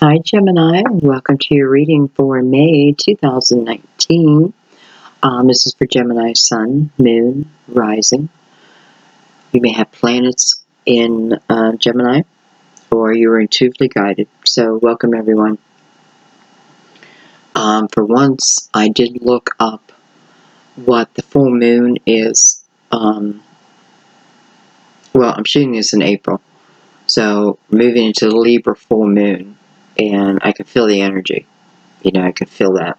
Hi, Gemini. Welcome to your reading for May 2019. This is for Gemini Sun, Moon, Rising. You may have planets in Gemini, or you are intuitively guided. So, welcome everyone. For once, I did look up what the full moon is. I'm shooting this in April. So, moving into the Libra full moon, and I can feel the energy. I can feel that.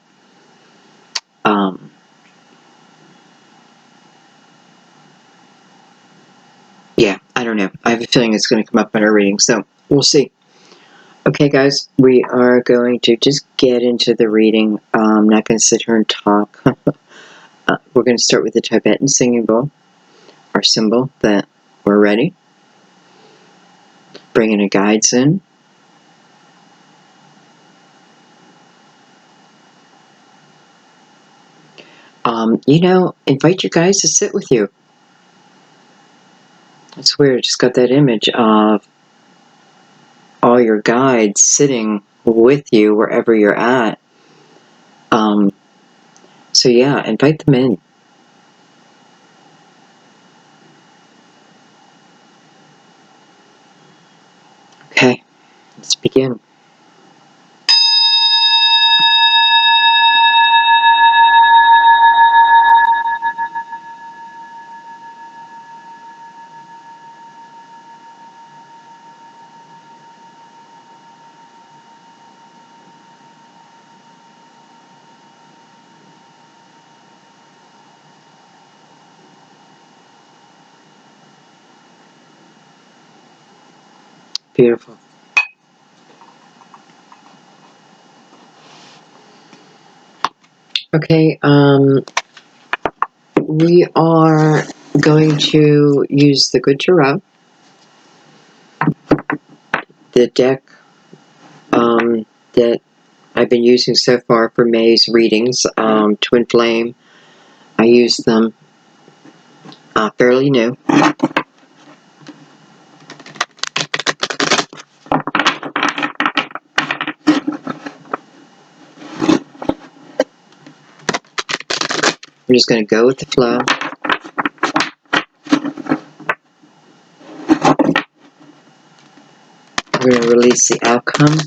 Yeah, I don't know. I have a feeling it's going to come up in our reading, so we'll see. Okay, guys, we are going to just get into the reading. I'm not going to sit here and talk. We're going to start with the Tibetan singing bowl, our symbol that we're ready. Bringing a guides in. Invite your guides to sit with you. It's weird. Just got that image of all your guides sitting with you wherever you're at. So yeah, invite them in. Okay, let's begin. Beautiful. Okay, we are going to use the Good Tarot, the deck that I've been using so far for May's readings, Twin Flame. I use them fairly new. I'm just going to go with the flow. We're going to release the outcome.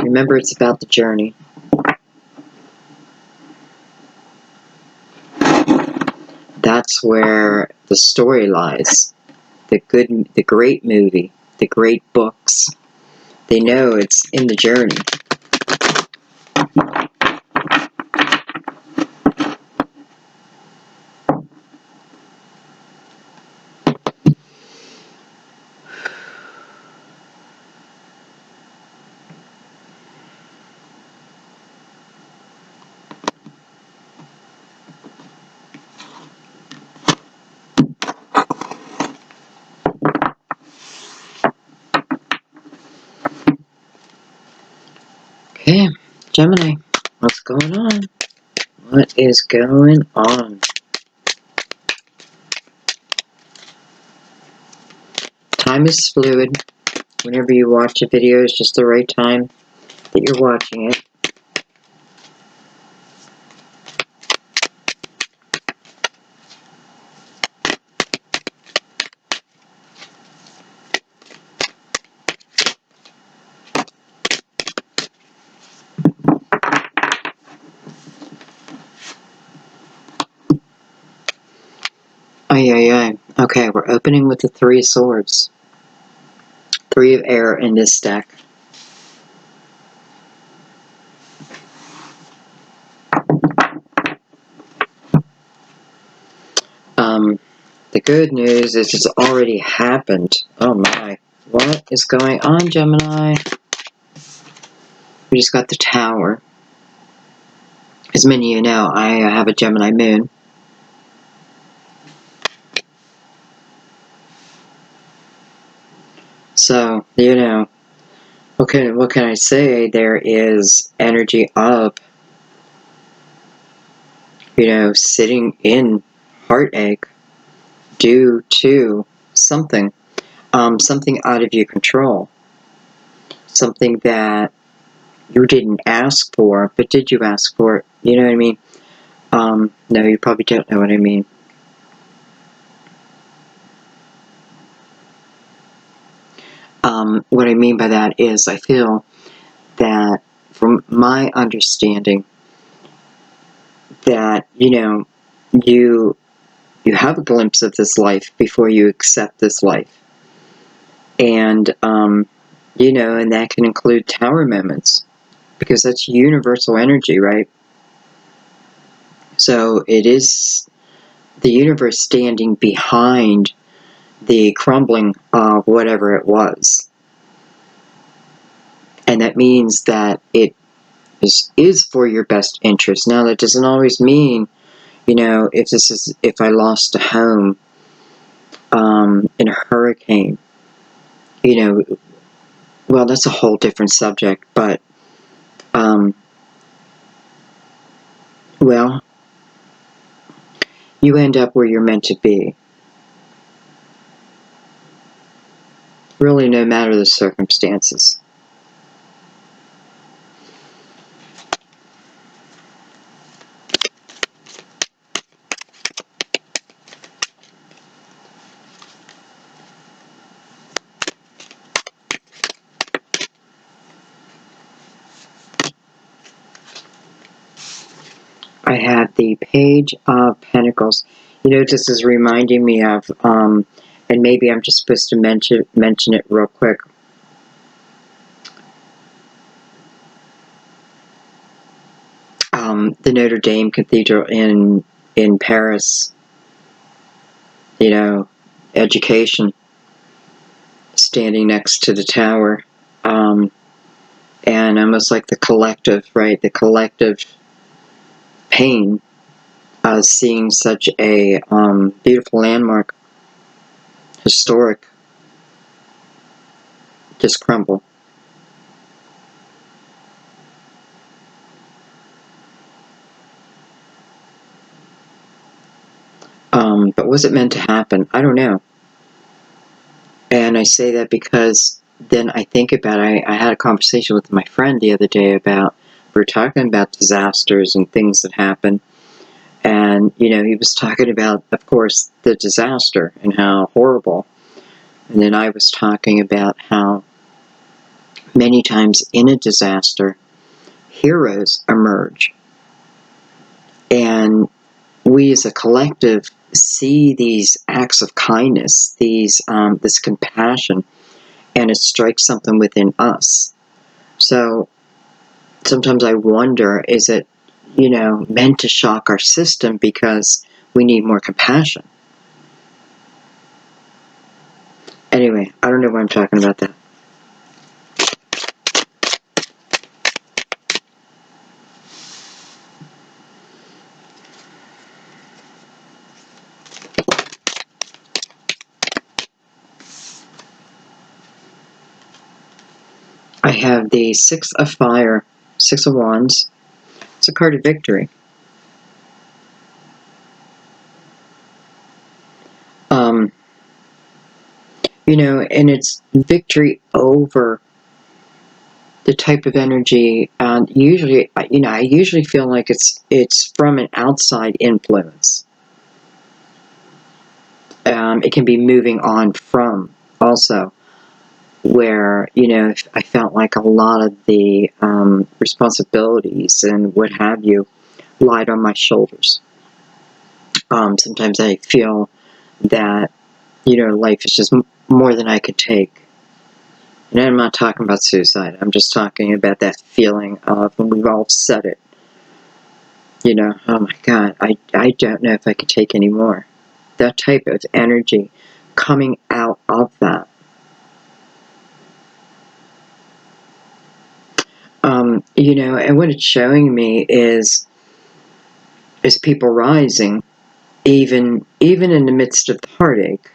Remember, it's about the journey. That's where the story lies. The great movie, the great books. They know it's in the journey. Okay, Gemini, what's going on? What is going on? Time is fluid. Whenever you watch a video, it's just the right time that you're watching it. Okay, we're opening with the Three of Swords. Three of Air in this deck. The good news is it's already happened. Oh my. What is going on, Gemini? We just got the Tower. As many of you know, I have a Gemini moon. So, what can I say? There is energy of, sitting in heartache due to something. something out of your control, something that you didn't ask for, but did you ask for it? You know what I mean? No, you probably don't know what I mean. What I mean by that is I feel that, from my understanding, that, you have a glimpse of this life before you accept this life. And, and that can include tower moments, because that's universal energy, right? So it is the universe standing behind the crumbling of whatever it was. And that means that it is for your best interest. Now, that doesn't always mean, if I lost a home in a hurricane, well, that's a whole different subject, but, well, you end up where you're meant to be. Really, no matter the circumstances. I have the Page of Pentacles. This is reminding me of, and maybe I'm just supposed to mention it real quick. The Notre Dame Cathedral in Paris. Education, standing next to the tower, and almost like the collective, right? The collective pain, seeing such a beautiful landmark, historic, just crumble. But was it meant to happen? I don't know. And I say that because then I think about it. I had a conversation with my friend the other day about, we were talking about disasters and things that happen. And, he was talking about, of course, the disaster and how horrible. And then I was talking about how many times in a disaster, heroes emerge. And we as a collective see these acts of kindness, this compassion, and it strikes something within us. So sometimes I wonder, is it, meant to shock our system because we need more compassion? Anyway, I don't know why I'm talking about that. I have the Six of Fire, Six of Wands. It's a card of victory. And it's victory over the type of energy. And usually, I usually feel like it's from an outside influence. It can be moving on from also, where, I felt like a lot of the responsibilities and what have you lied on my shoulders. Sometimes I feel that, life is just more than I could take. And I'm not talking about suicide. I'm just talking about that feeling of, and we've all said it, oh my God, I don't know if I could take any more. That type of energy coming out of that. And what it's showing me is people rising, even in the midst of the heartache.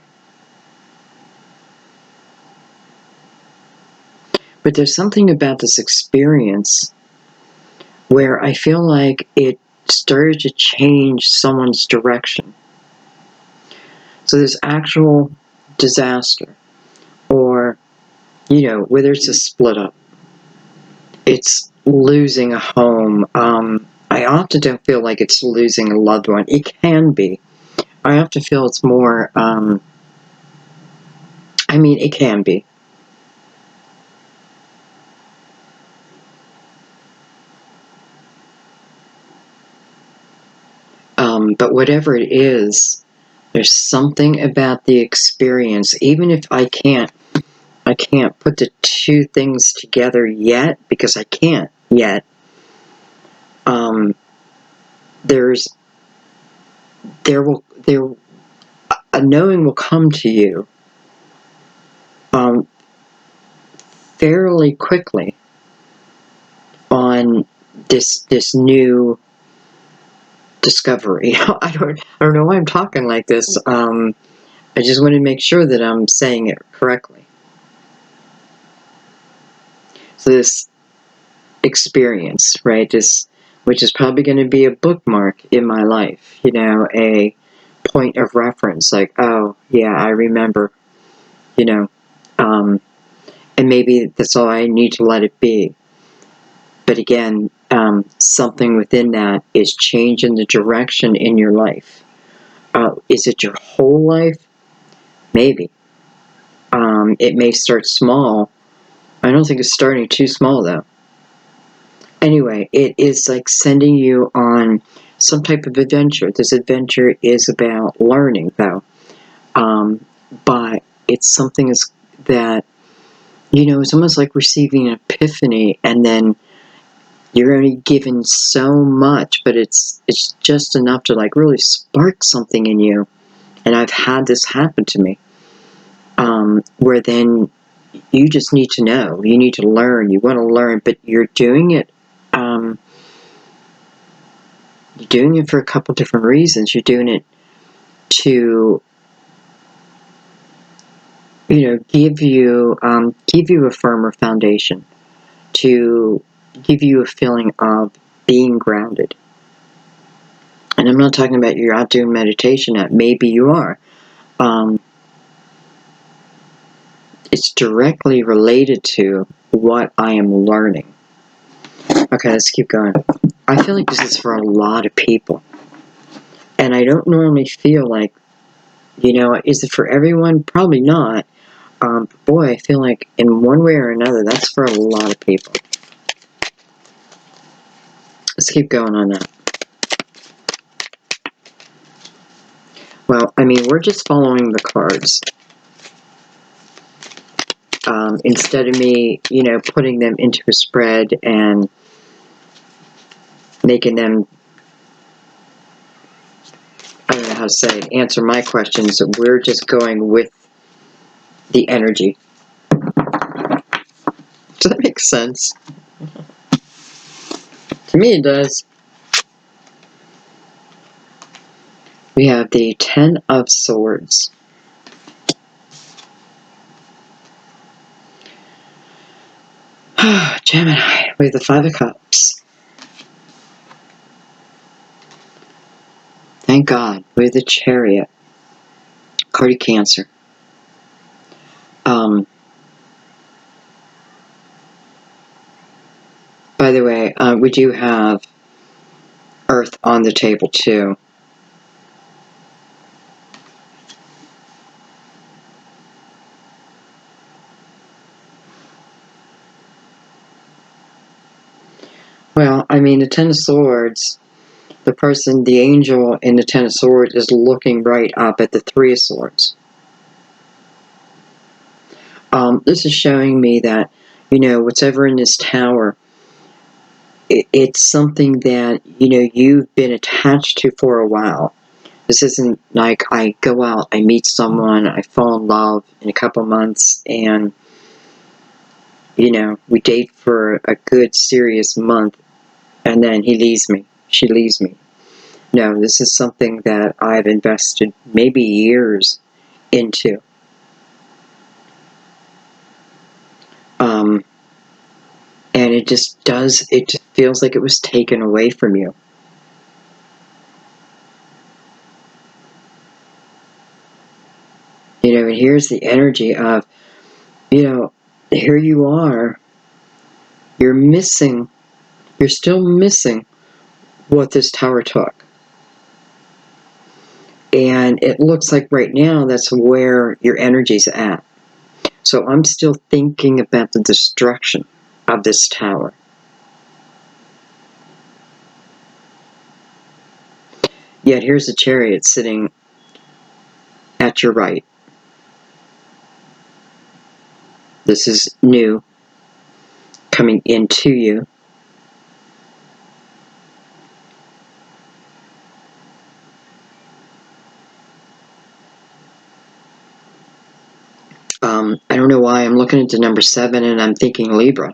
But there's something about this experience where I feel like it started to change someone's direction. So there's actual disaster, or, whether it's a split up, it's losing a home. I often don't feel like it's losing a loved one. It can be. I often feel it's more, it can be. But whatever it is, there's something about the experience, even if I can't put the two things together yet, because I can't yet. There a knowing will come to you fairly quickly on this new discovery. I don't know why I'm talking like this. I just want to make sure that I'm saying it correctly. So this experience, right? Which is probably going to be a bookmark in my life. A point of reference, like, oh yeah, I remember. And maybe that's all I need to let it be. But again, something within that is changing the direction in your life. Is it your whole life? Maybe. It may start small. I don't think it's starting too small, though. Anyway, it is like sending you on some type of adventure. This adventure is about learning, though. But it's something that, it's almost like receiving an epiphany, and then you're only given so much, but it's just enough to like really spark something in you. And I've had this happen to me, where then you just need to know, you need to learn, you want to learn, but you're doing it. You're doing it for a couple different reasons. You're doing it to, give you a firmer foundation, to give you a feeling of being grounded. And I'm not talking about you're out doing meditation. Maybe you are. It's directly related to what I am learning. Okay, let's keep going. I feel like this is for a lot of people. And I don't normally feel like, is it for everyone? Probably not. Boy, I feel like in one way or another, that's for a lot of people. Let's keep going on that. Well, we're just following the cards. Instead of me, putting them into a spread and making them, I don't know how to say it, answer my questions, we're just going with the energy. Does that make sense? To me it does. We have the Ten of Swords. Gemini, we have the Five of Cups. Thank God, we have the Chariot. Card of Cancer. By the way, we do have Earth on the table too. Well, the Ten of Swords, the angel in the Ten of Swords is looking right up at the Three of Swords. This is showing me that, whatever in this tower, it's something that, you've been attached to for a while. This isn't like I go out, I meet someone, I fall in love in a couple months, and, we date for a good, serious month, and then he leaves me, she leaves me. No, this is something that I've invested maybe years into. And it just feels like it was taken away from you. And here's the energy of, You know, here you are. You're still missing what this tower took. And it looks like right now that's where your energy's at. So I'm still thinking about the destruction of this tower. Yet here's a chariot sitting at your right. This is new, coming into you. I don't know why I'm looking at the number 7 and I'm thinking Libra,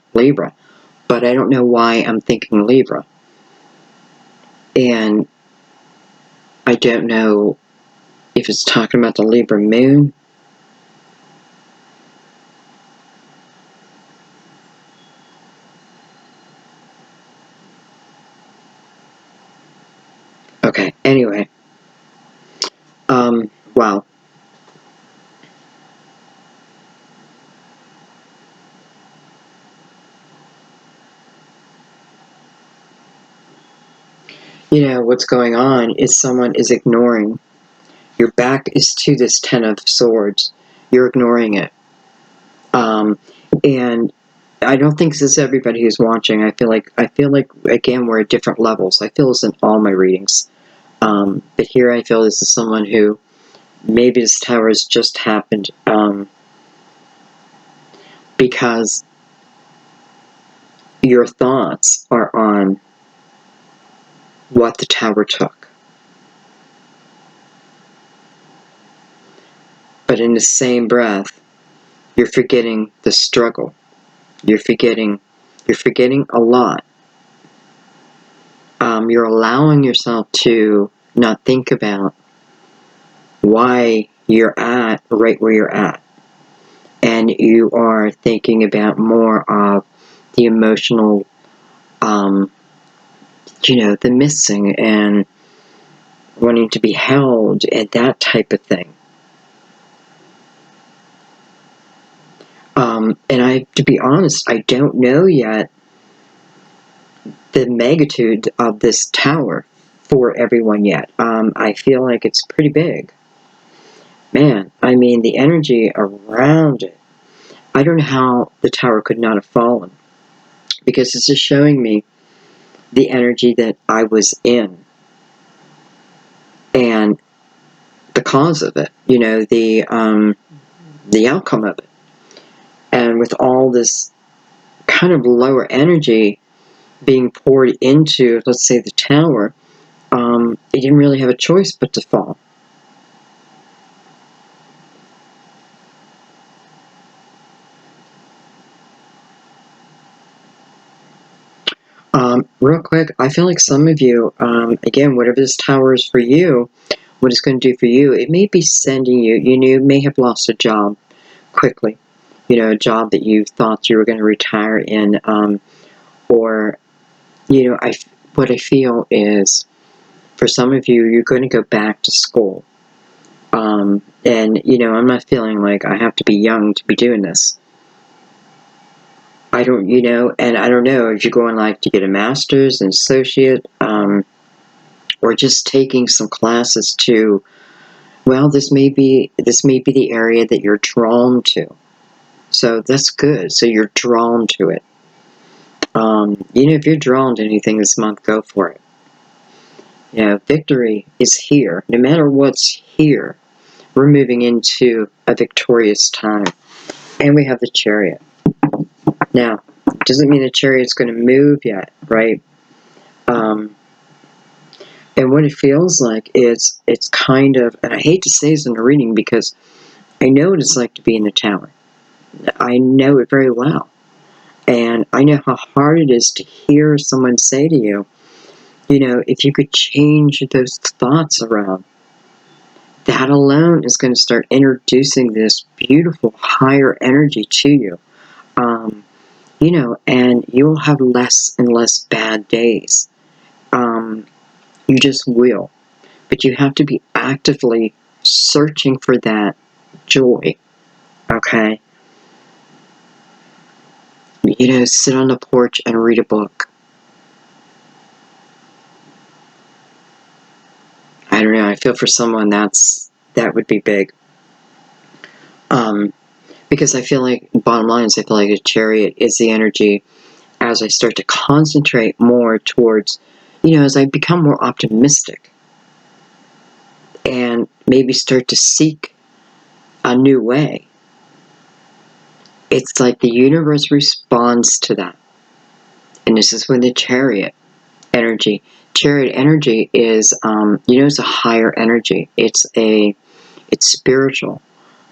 but I don't know why I'm thinking Libra. And I don't know if it's talking about the Libra moon. Okay, anyway. Wow. You know, what's going on is someone is ignoring. Your back is to this 10 of Swords. You're ignoring it. And I don't think this is everybody who's watching. I feel like, again, we're at different levels. I feel this in all my readings. But here I feel this is someone who, maybe this tower has just happened, because your thoughts are on what the tower took. But in the same breath, you're forgetting the struggle. You're forgetting a lot. You're allowing yourself to not think about why you're at right where you're at. And you are thinking about more of the emotional, the missing and wanting to be held and that type of thing. And to be honest, I don't know yet the magnitude of this tower for everyone yet. I feel like it's pretty big. Man, I mean, the energy around it. I don't know how the tower could not have fallen, because this is showing me the energy that I was in and the cause of it, the outcome of it. And with all this kind of lower energy being poured into, let's say, the tower, it didn't really have a choice but to fall. Real quick, I feel like some of you, again, whatever this tower is for you, what it's going to do for you, it may be sending you, you may have lost a job quickly, a job that you thought you were going to retire in, or, what I feel is, for some of you, you're going to go back to school. And, I'm not feeling like I have to be young to be doing this. I don't, and I don't know if you're going like to get a master's, an associate, or just taking some classes to, well, this may be the area that you're drawn to. So that's good. So you're drawn to it. If you're drawn to anything this month, go for it. Victory is here. No matter what's here, we're moving into a victorious time. And we have the Chariot. Now, doesn't mean the Chariot's going to move yet, right? And what it feels like is, it's kind of, and I hate to say this in a reading because I know what it's like to be in a tower. I know it very well. And I know how hard it is to hear someone say to you, if you could change those thoughts around, that alone is going to start introducing this beautiful higher energy to you. And you'll have less and less bad days. You just will. But you have to be actively searching for that joy. Okay? sit on the porch and read a book. I don't know, I feel for someone that would be big. Because I feel like, bottom line is, I feel like a chariot is the energy as I start to concentrate more towards, as I become more optimistic and maybe start to seek a new way. It's like the universe responds to that. And this is when the chariot energy is, it's a higher energy. It's spiritual.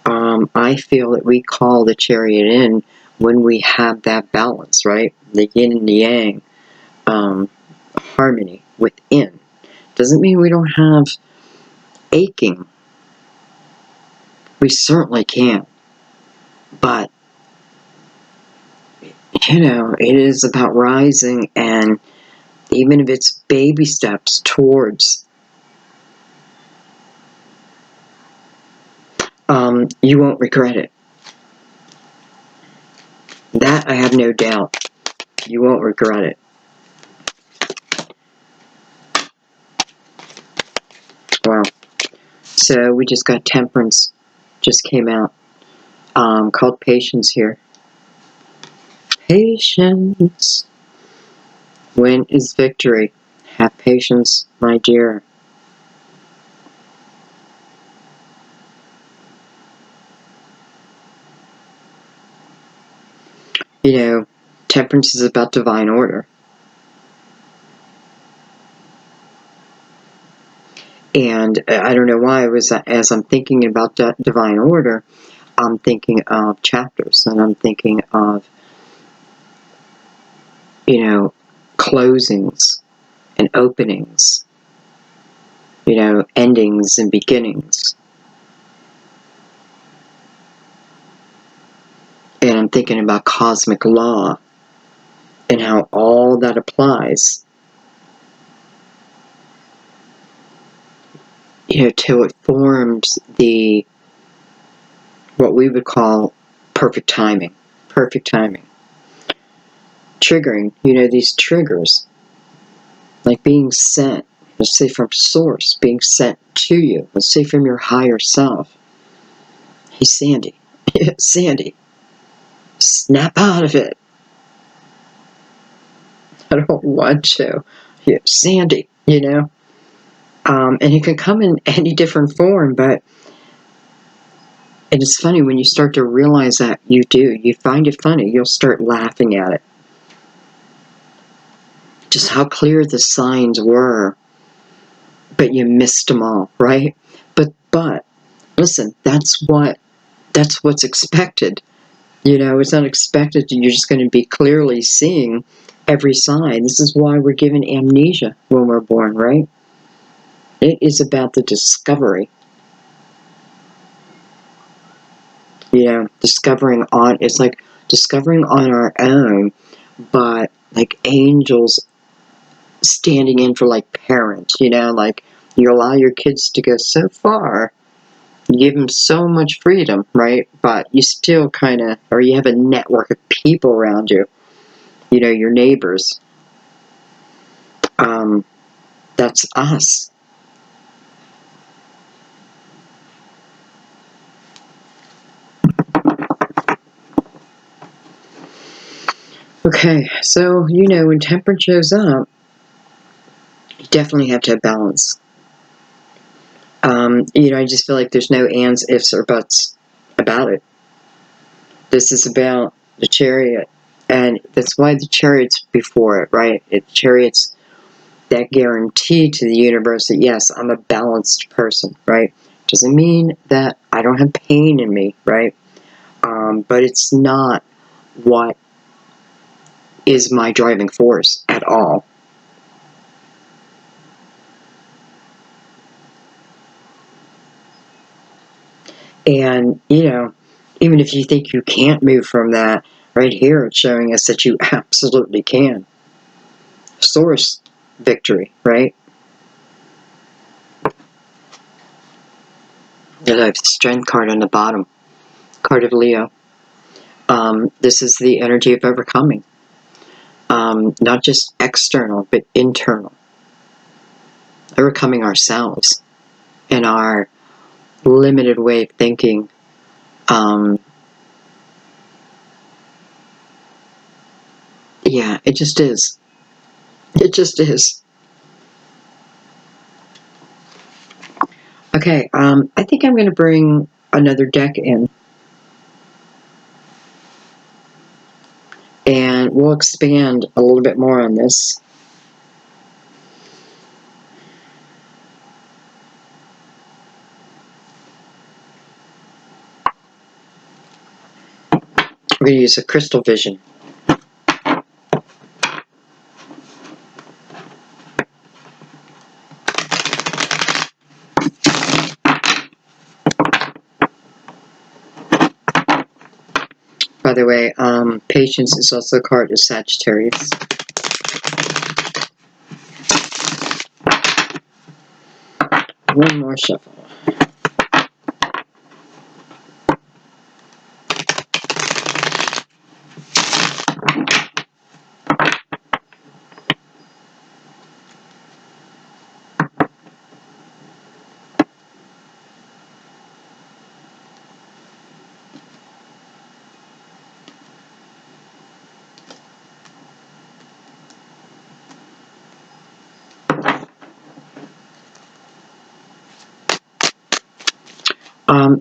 I feel that we call the chariot in when we have that balance, right? The yin and the yang, harmony within. Doesn't mean we don't have aching. We certainly can. But, it is about rising, and even if it's baby steps towards, you won't regret it. That I have no doubt. You won't regret it. Wow. So we just got Temperance. Just came out. Called Patience here. Patience. When is victory? Have patience, my dear. Temperance is about divine order. And I don't know why, as I'm thinking about divine order, I'm thinking of chapters, and I'm thinking of, closings and openings, endings and beginnings. And I'm thinking about cosmic law and how all that applies, till it forms what we would call perfect timing. Perfect timing. Triggering, these triggers, like being sent, let's say from source, being sent to you, let's say from your higher self. Hey, Sandy, Sandy, snap out of it. I don't want to. Yeah, Sandy, and it can come in any different form, but it's funny when you start to realize that you find it funny, you'll start laughing at it. Just how clear the signs were, but you missed them all, right? But listen, that's what's expected. It's not expected you're just going to be clearly seeing every sign. This is why we're given amnesia when we're born, right? It is about the discovery. It's like discovering on our own, but like angels standing in for like parents, like you allow your kids to go so far, you give them so much freedom, right? But you still or you have a network of people around you, your neighbors. That's us. Okay, so, when temperance shows up, you definitely have to have balance. I just feel like there's no ands, ifs, or buts about it. This is about the chariot, and that's why the chariot's before it, right? Chariot's that guarantee to the universe that, yes, I'm a balanced person, right? Doesn't mean that I don't have pain in me, right? But it's not what is my driving force at all. And, even if you think you can't move from that, right here it's showing us that you absolutely can. Source victory, right? And I have the strength card on the bottom, card of Leo. This is the energy of overcoming. Not just external, but internal. Overcoming ourselves and our limited way of thinking. Yeah, it just is. It just is. Okay, I think I'm going to bring another deck in. And we'll expand a little bit more on this. We're going to use a crystal vision. By the way, patience is also a card of Sagittarius. One more shuffle.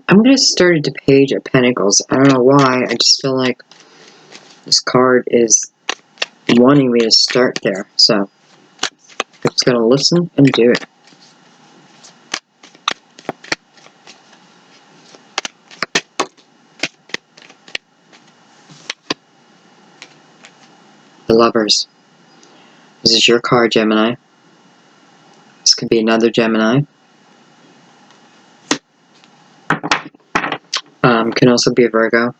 I'm going to start at the Page of Pentacles. I don't know why. I just feel like this card is wanting me to start there. So I'm just going to listen and do it. The Lovers. This is your card, Gemini. This could be another Gemini. Can also be a Virgo.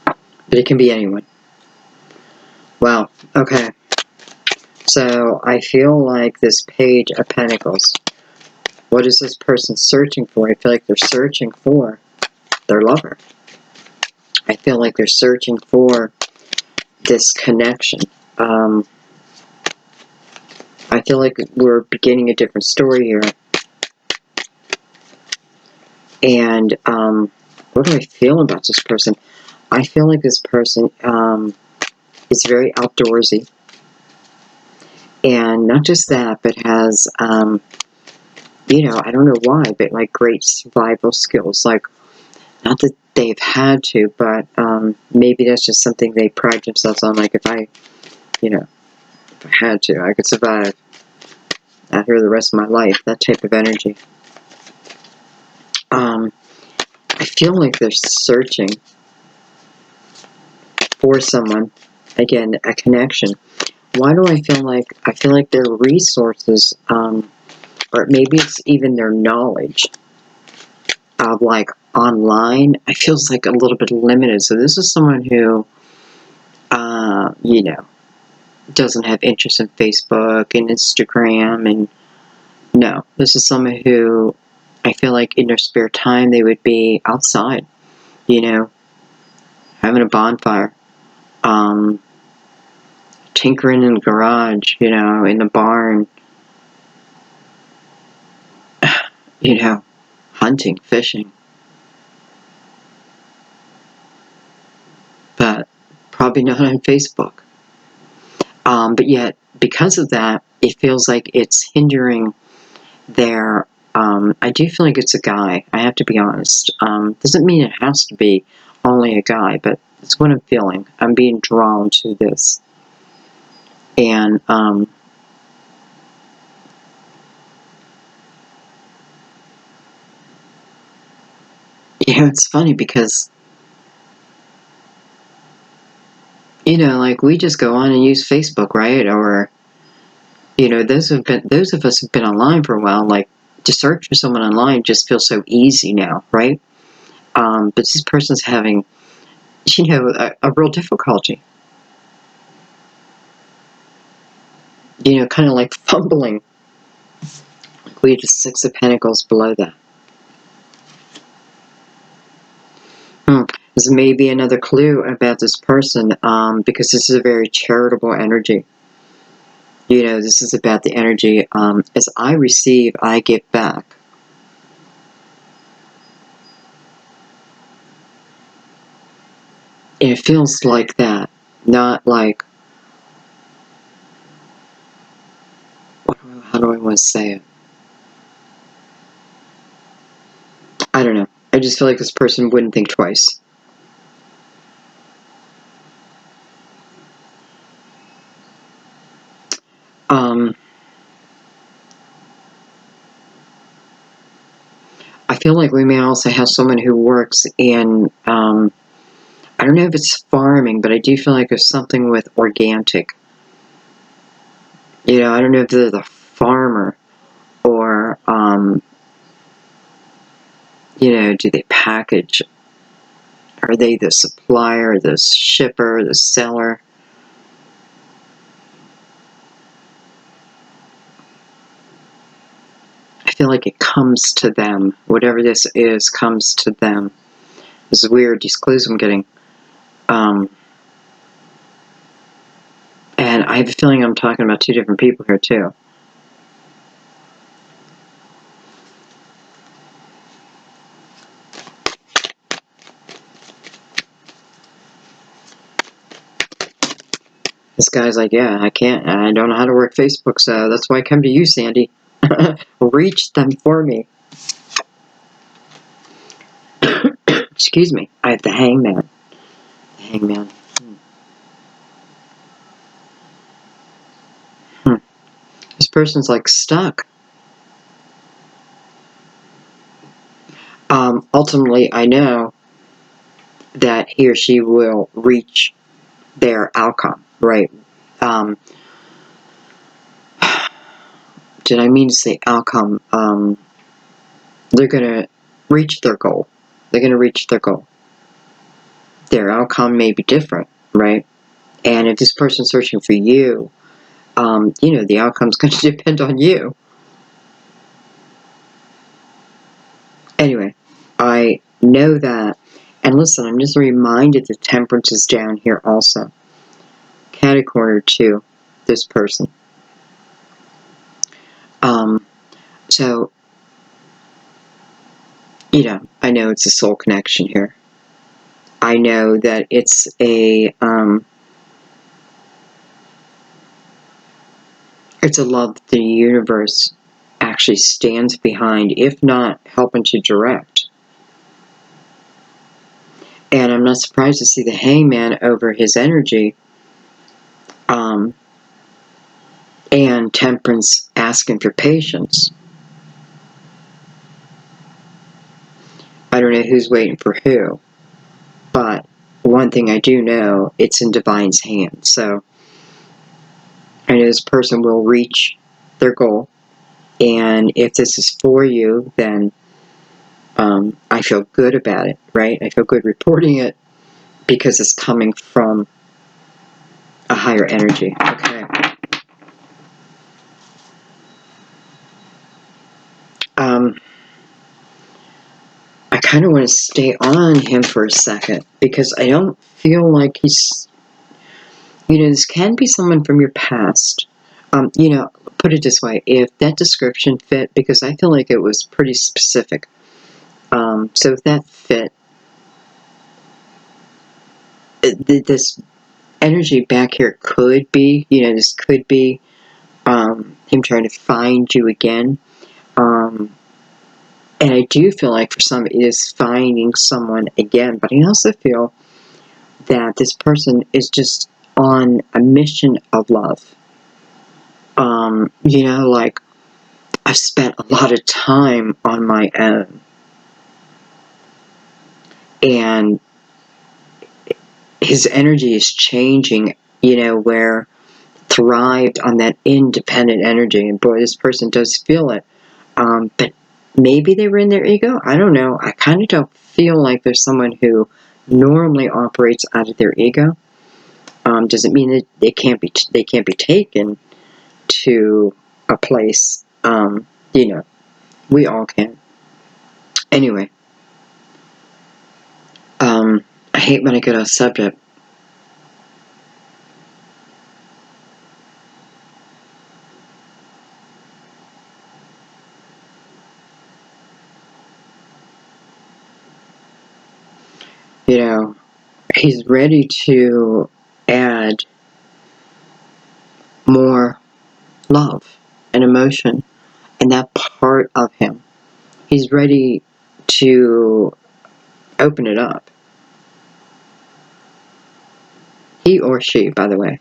But it can be anyone. Wow. Okay. So I feel like this Page of Pentacles. What is this person searching for? I feel like they're searching for their lover. I feel like they're searching for this connection. I feel like we're beginning a different story here. And what do I feel about this person? I feel like this person is very outdoorsy. And not just that, but has, you know, I don't know why, but like great survival skills. Like, not that they've had to, but maybe that's just something they pride themselves on. Like, if I, you know, if I had to, I could survive out here the rest of my life. That type of energy. I feel like they're searching for someone. Again, a connection. Why do I feel like their resources, or maybe it's even their knowledge of like online, I feels like a little bit limited. So this is someone who, you know, doesn't have interest in Facebook and Instagram, and no, this is someone who I feel like in their spare time they would be outside, you know, having a bonfire, tinkering in the garage, you know, in the barn, you know, hunting, fishing. But probably not on Facebook. But yet, because of that, it feels like it's hindering their, I do feel like it's a guy, I have to be honest. Doesn't mean it has to be only a guy, but it's what I'm feeling. I'm being drawn to this. And, you know, it's funny because, you know, like we just go on and use Facebook, right? Or, you know, those of us who've been online for a while, like to search for someone online just feels so easy now, right? But this person's having, you know, a real difficulty. You know, kind of like fumbling. Like we have the Six of Pentacles below that. This may be another clue about this person, because this is a very charitable energy. You know, this is about the energy, as I receive, I give back. And it feels like that, not like, how do I want to say it? I don't know. I just feel like this person wouldn't think twice. I feel like we may also have someone who works in, I don't know if it's farming, but I do feel like there's something with organic. You know, I don't know if they're the farmer or, you know, do they package? Are they the supplier, the shipper, the seller? I feel like it comes to them. Whatever this is comes to them. This is weird, these clues I'm getting. And I have a feeling I'm talking about two different people here, too. This guy's like, yeah, I don't know how to work Facebook, so that's why I come to you, Sandy. Reach them for me. Excuse me. I have the hangman. The hangman. This person's like stuck. Ultimately, I know that he or she will reach their outcome, right? Did I mean to say outcome? They're going to reach their goal. They're going to reach their goal. Their outcome may be different, right? And if this person's searching for you, you know, the outcome's going to depend on you. Anyway, I know that. And listen, I'm just reminded that temperance is down here also. Catty corner to this person. So, you know, I know it's a soul connection here. I know that it's a love that the universe actually stands behind, if not helping to direct. And I'm not surprised to see the hangman over his energy, and temperance asking for patience. I don't know who's waiting for who, but one thing I do know, it's in divine's hands. So I know this person will reach their goal, and if this is for you, then I feel good about it, right? I feel good reporting it because it's coming from a higher energy. Okay. I kind of want to stay on him for a second because I don't feel like he's, you know, this can be someone from your past. You know, put it this way, if that description fit, because I feel like it was pretty specific. So if that fit, this energy back here could be, you know, this could be him trying to find you again. And I do feel like for some it is finding someone again, but I also feel that this person is just on a mission of love. You know, like, I've spent a lot of time on my own. And his energy is changing, you know, where thrived on that independent energy. And boy, this person does feel it. But maybe they were in their ego. I don't know. I kind of don't feel like there's someone who normally operates out of their ego. Doesn't mean that they can't be taken to a place. You know, we all can. Anyway, hate when I get off subject. You know, he's ready to add more love and emotion and that part of him. He's ready to open it up. He or she, by the way.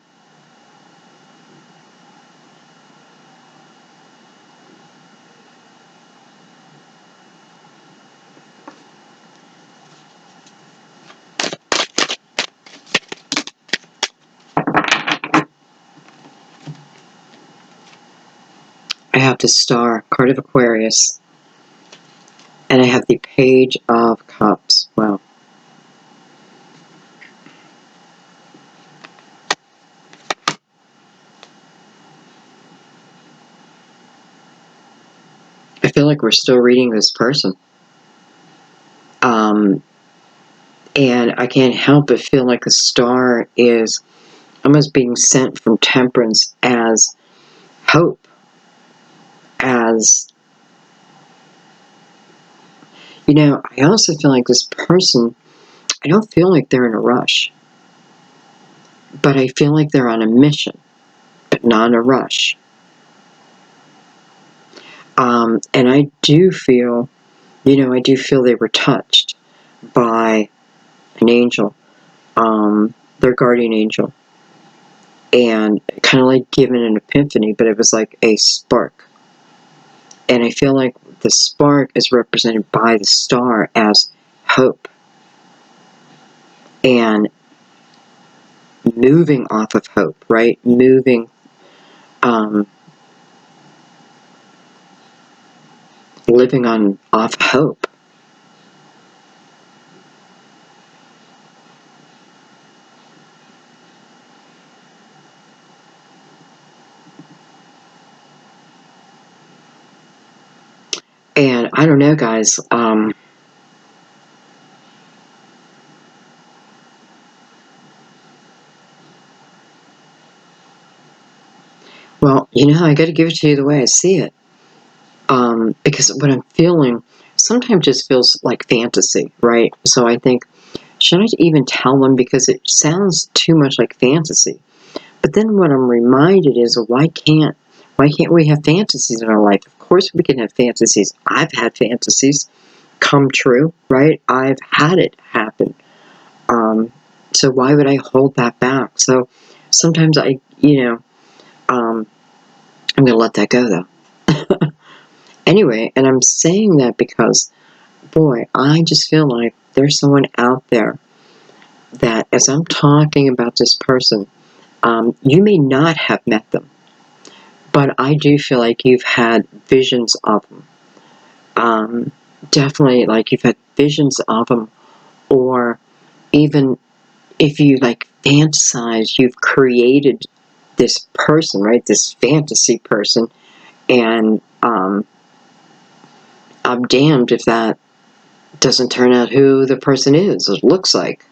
I have the Star, card of Aquarius, and I have the Page of Cups. Wow. I feel like we're still reading this person. And I can't help but feel like the Star is almost being sent from Temperance as hope, as, you know, I also feel like this person, I don't feel like they're in a rush, but I feel like they're on a mission, but not in a rush. And I do feel, I do feel they were touched by an angel, their guardian angel, and kind of like given an epiphany, but it was like a spark. And I feel like the spark is represented by the Star as hope and moving off of hope, right? Moving, living on off hope. And I don't know, guys. Well, I got to give it to you the way I see it. Because what I'm feeling sometimes just feels like fantasy, right? So I think, should I even tell them, because it sounds too much like fantasy? But then what I'm reminded is, why can't we have fantasies in our life? Of course we can have fantasies. I've had fantasies come true, right? I've had it happen. So why would I hold that back? So sometimes I'm going to let that go, though. Anyway, and I'm saying that because, boy, I just feel like there's someone out there that, as I'm talking about this person, you may not have met them, but I do feel like you've had visions of them. Definitely, like you've had visions of them, or even if you like fantasize, you've created this person, right? This fantasy person, and I'm damned if that doesn't turn out who the person is, it looks like.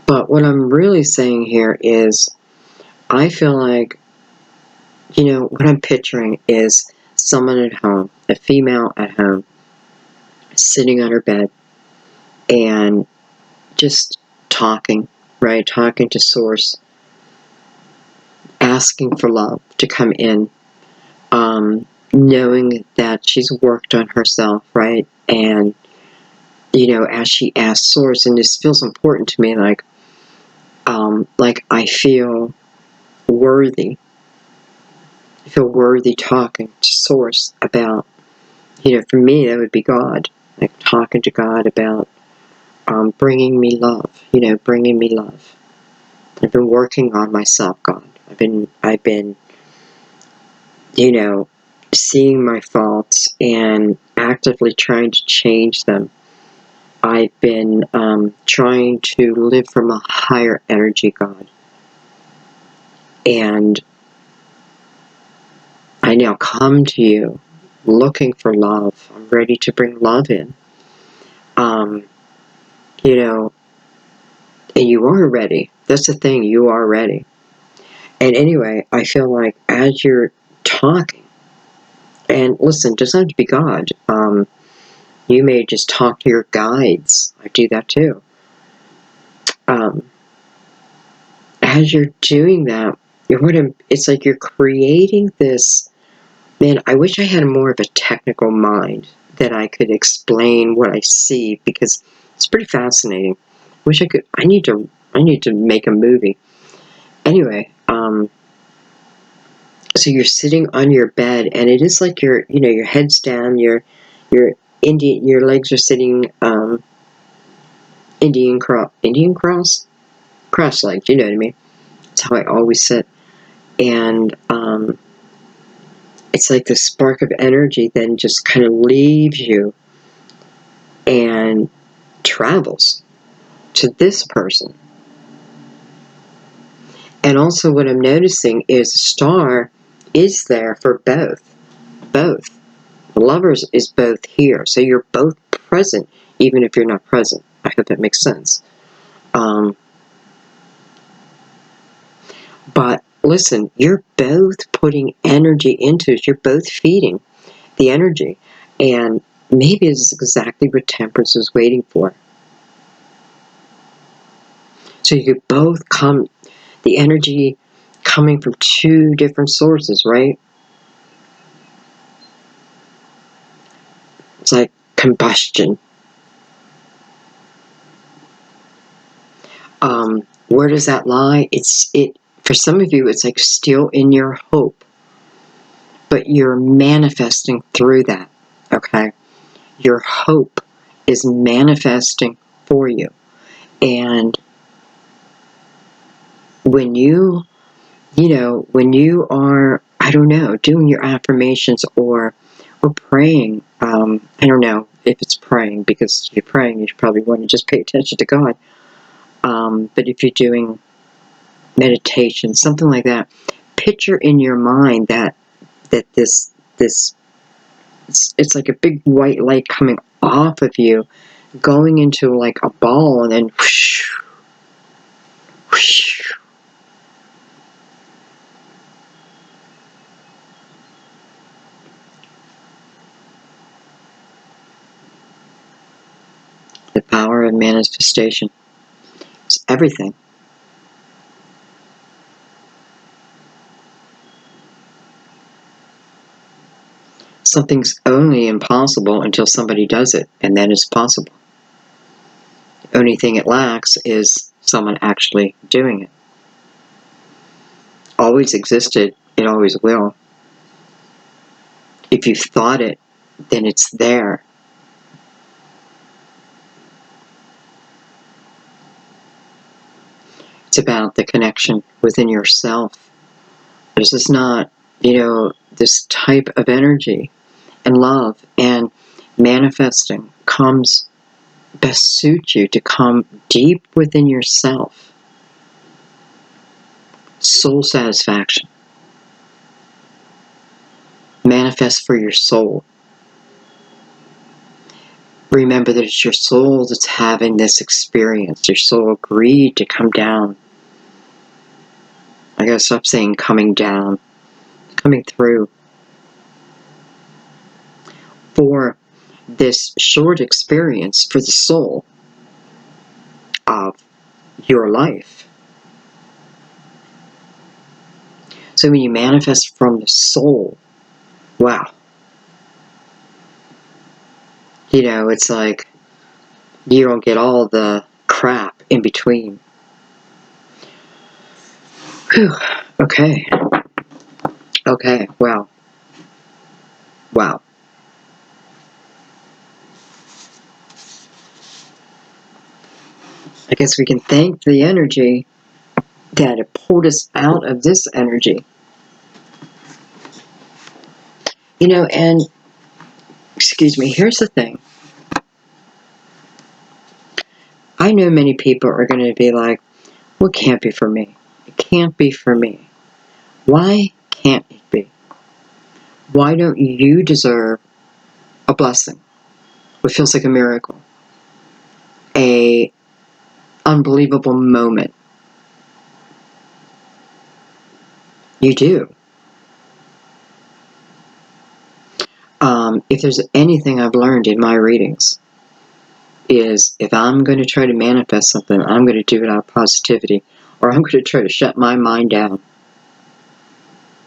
But what I'm really saying here is, I feel like, what I'm picturing is someone at home, a female at home, sitting on her bed and just talking, right? Talking to Source, asking for love to come in, knowing that she's worked on herself, right? And, as she asks Source, and this feels important to me, like I feel worthy. I feel worthy talking to Source about, for me, that would be God. Like talking to God about bringing me love, bringing me love. I've been working on myself, God. I've been, seeing my faults and actively trying to change them. I've been trying to live from a higher energy, God. And I now come to you, looking for love. I'm ready to bring love in. You know, and you are ready. That's the thing, you are ready. And anyway, I feel like as you're talking, and listen, it doesn't have to be God. You may just talk to your guides. I do that too. As you're doing that, it's like you're creating this. Man, I wish I had more of a technical mind that I could explain what I see, because it's pretty fascinating. Wish I could. I need to make a movie. Anyway, so you're sitting on your bed, and it is like your head's down, your legs are sitting Indian cross legged. You know what I mean? That's how I always sit, and it's like the spark of energy then just kind of leaves you and travels to this person. And also what I'm noticing is a star is there for both. Lovers is both here. So you're both present, even if you're not present. I hope that makes sense. But listen, you're both putting energy into it. You're both feeding the energy. And maybe it's exactly what Temperance is waiting for. So you could both the energy coming from two different sources, right? It's like combustion. Where does that lie? For some of you, it's like still in your hope, but you're manifesting through that. Okay, your hope is manifesting for you, and when when you are, I don't know, doing your affirmations or praying. I don't know if it's praying, because if you're praying, you probably want to just pay attention to God. But if you're doing meditation, something like that, picture in your mind that this it's like a big white light coming off of you, going into like a ball, and then whoosh, whoosh. The power of manifestation. It's everything. Something's only impossible until somebody does it, and then it's possible. The only thing it lacks is someone actually doing it. Always existed, it always will. If you've thought it, then it's there. It's about the connection within yourself. This is not, this type of energy and love and manifesting best suits you to come deep within yourself. Soul satisfaction. Manifest for your soul. Remember that it's your soul that's having this experience. Your soul agreed to come down. I gotta stop saying coming down. Coming through. For this short experience for the soul of your life. So when you manifest from the soul, wow. It's like you don't get all the crap in between. Whew. Okay. Wow. I guess we can thank the energy that it pulled us out of this energy. And excuse me, here's the thing. I know many people are going to be like, well, it can't be for me. It can't be for me. Why can't it be? Why don't you deserve a blessing? What feels like a miracle? A unbelievable moment? You do. If there's anything I've learned in my readings, is if I'm going to try to manifest something, I'm going to do it out of positivity, or I'm going to try to shut my mind down.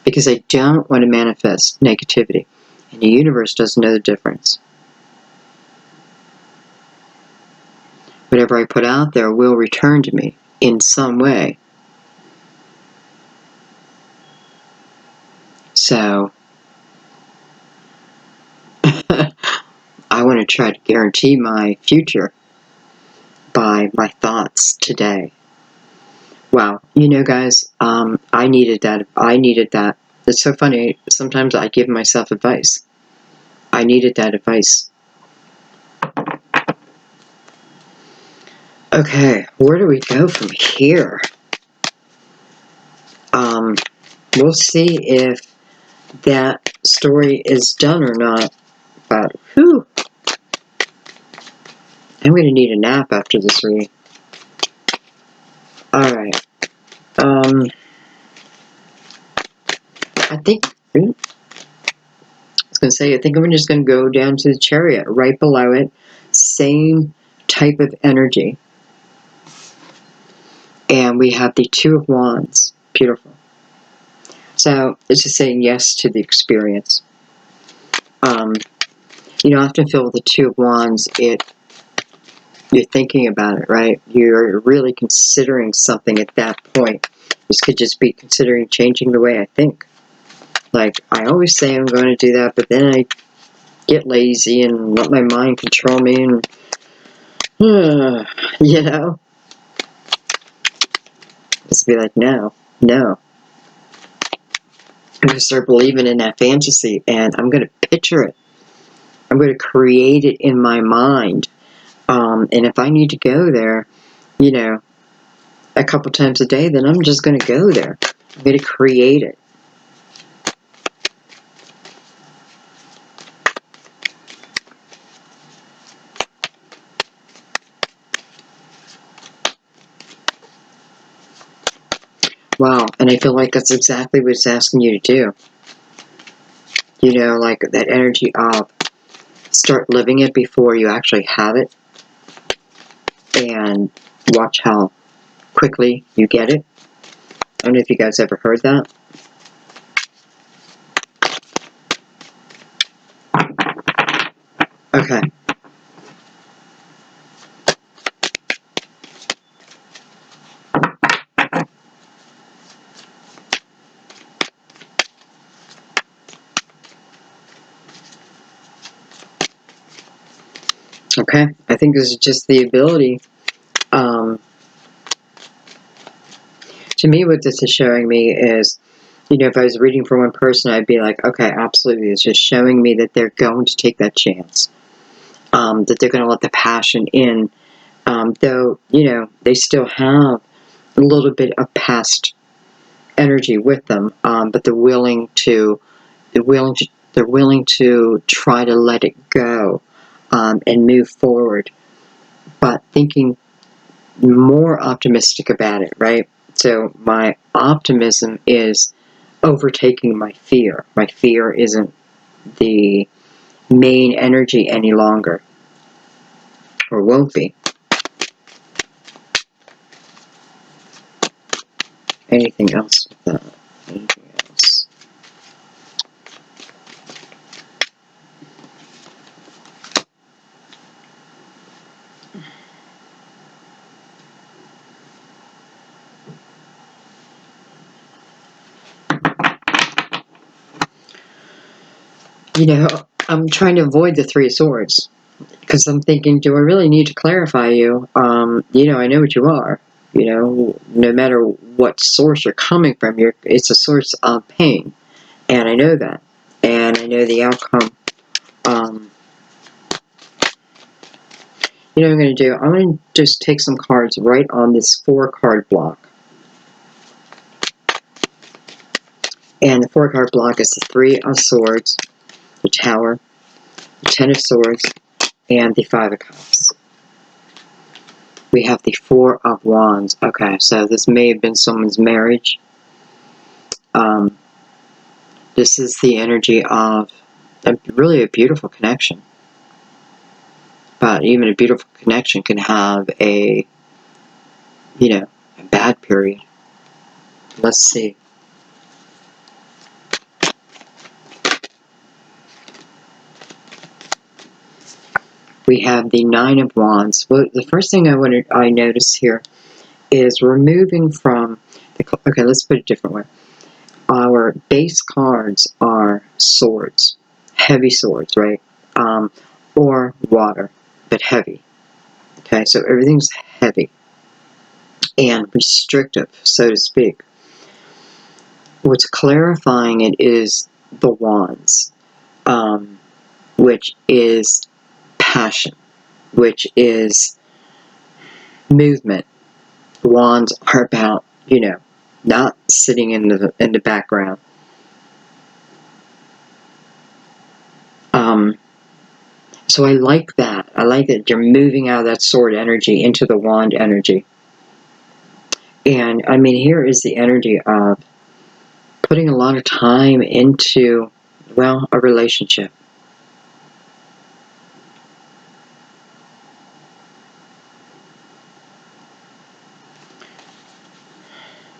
Because I don't want to manifest negativity. And the universe doesn't know the difference. Whatever I put out there will return to me in some way. So, I want to try to guarantee my future by my thoughts today. Wow, you know, guys, I needed that. I needed that. It's so funny. Sometimes I give myself advice. I needed that advice. Okay, where do we go from here? We'll see if that story is done or not. But, whew, I'm going to need a nap after this reading. Alright. I think, I was going to say, I think I'm just going to go down to the Chariot, right below it. Same type of energy. And we have the Two of Wands. Beautiful. So, it's just saying yes to the experience. You know, I often feel with the Two of Wands, you're thinking about it, right? You're really considering something at that point. This could just be considering changing the way I think. Like, I always say I'm going to do that, but then I get lazy and let my mind control me, and, you know? Just be like, no. I'm going to start believing in that fantasy, and I'm going to picture it. I'm going to create it in my mind. And if I need to go there, you know, a couple times a day, then I'm just going to go there. I'm going to create it. Wow, and I feel like that's exactly what it's asking you to do. You know, like that energy of start living it before you actually have it, and watch how quickly you get it. I don't know if you guys ever heard that. Okay. Okay, I think this is just the ability. To me, what this is showing me is, you know, if I was reading for one person, I'd be like, okay, absolutely. It's just showing me that they're going to take that chance. That they're going to let the passion in. Though, you know, they still have a little bit of past energy with them, but they're willing to try to let it go, and move forward, but thinking more optimistic about it, right? So my optimism is overtaking my fear. My fear isn't the main energy any longer, or won't be. Anything else with that? Anything else? You know, I'm trying to avoid the Three of Swords, because I'm thinking, do I really need to clarify you? You know, I know what you are. You know, no matter what source you're coming from, it's a source of pain. And I know that. And I know the outcome. You know what I'm going to do? I'm going to just take some cards right on this 4-card block. And the 4-card block is the 3 of Swords, the Tower, the 10 of Swords, and the 5 of Cups. We have the 4 of Wands. Okay, so this may have been someone's marriage. This is the energy of really a beautiful connection. But even a beautiful connection can have a bad period. Let's see. We have the 9 of Wands. Well, the first thing I notice here is we're moving from okay, let's put it a different way. Our base cards are swords, heavy swords, right? Or water, but heavy. Okay, so everything's heavy and restrictive, so to speak. What's clarifying it is the Wands, which is passion, which is movement. Wands are about, not sitting in the background. So I like that. I like that you're moving out of that sword energy into the wand energy. And I mean, here is the energy of putting a lot of time into, well, a relationship.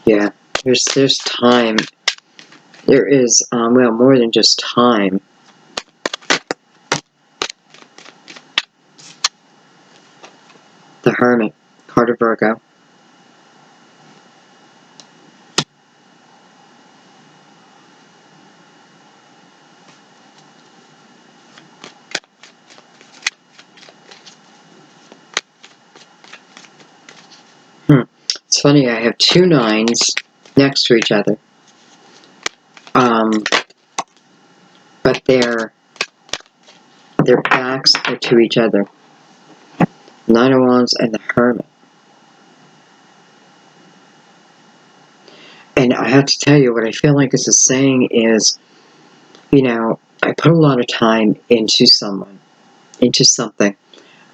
Yeah, there's time. There is, well, more than just time. The Hermit, card of Virgo. It's funny, I have 2 9s next to each other. But their backs are to each other. 9 of Wands and the Hermit. And I have to tell you, what I feel like this is saying is, I put a lot of time into someone, into something,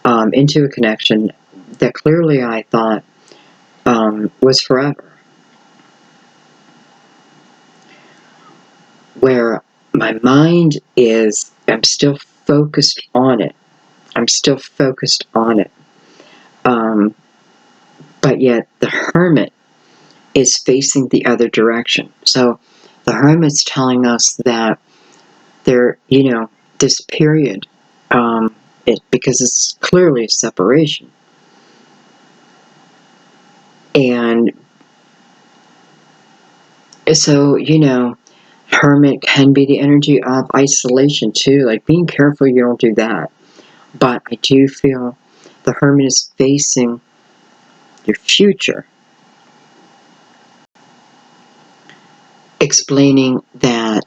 into a connection that clearly I thought was forever. Where my mind is, I'm still focused on it. I'm still focused on it. But yet the Hermit is facing the other direction. So the Hermit's telling us that there, this period, because it's clearly a separation. And so, Hermit can be the energy of isolation too, like being careful you don't do that. But I do feel the Hermit is facing your future, explaining that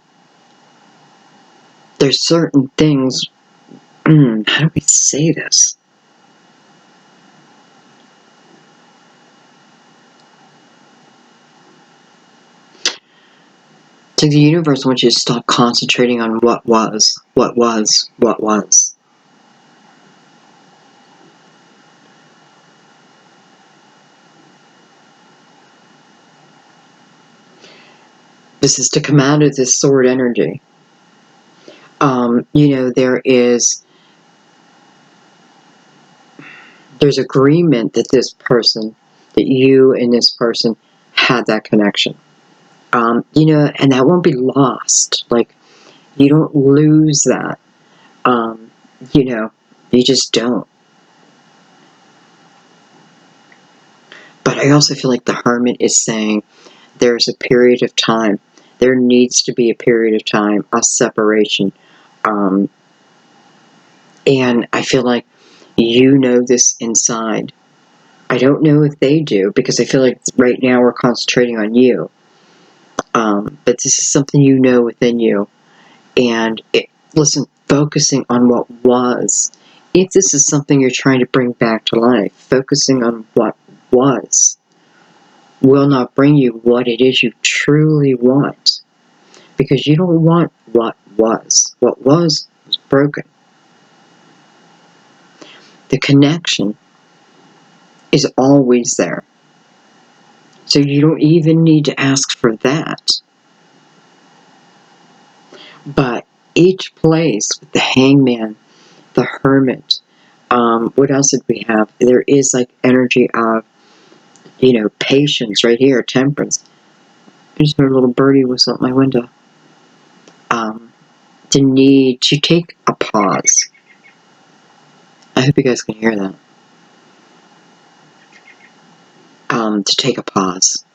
there's certain things, how do we say this? It's like the universe wants you to stop concentrating on what was. This is to come out of this sword energy. There's agreement that that you and this person had that connection. And that won't be lost. Like, you don't lose that. You just don't. But I also feel like the Hermit is saying there's a period of time. There needs to be a period of time of separation. And I feel like you know this inside. I don't know if they do, because I feel like right now we're concentrating on you. But this is something you know within you. And listen, focusing on what was. If this is something you're trying to bring back to life, focusing on what was will not bring you what it is you truly want. because you don't want what was. What was broken. The connection is always there. So you don't even need to ask for that. But each place with the hangman, the hermit, what else did we have? There is like energy of, patience right here, temperance. I just heard a little birdie whistle at my window. The need to take a pause. I hope you guys can hear that. To take a pause.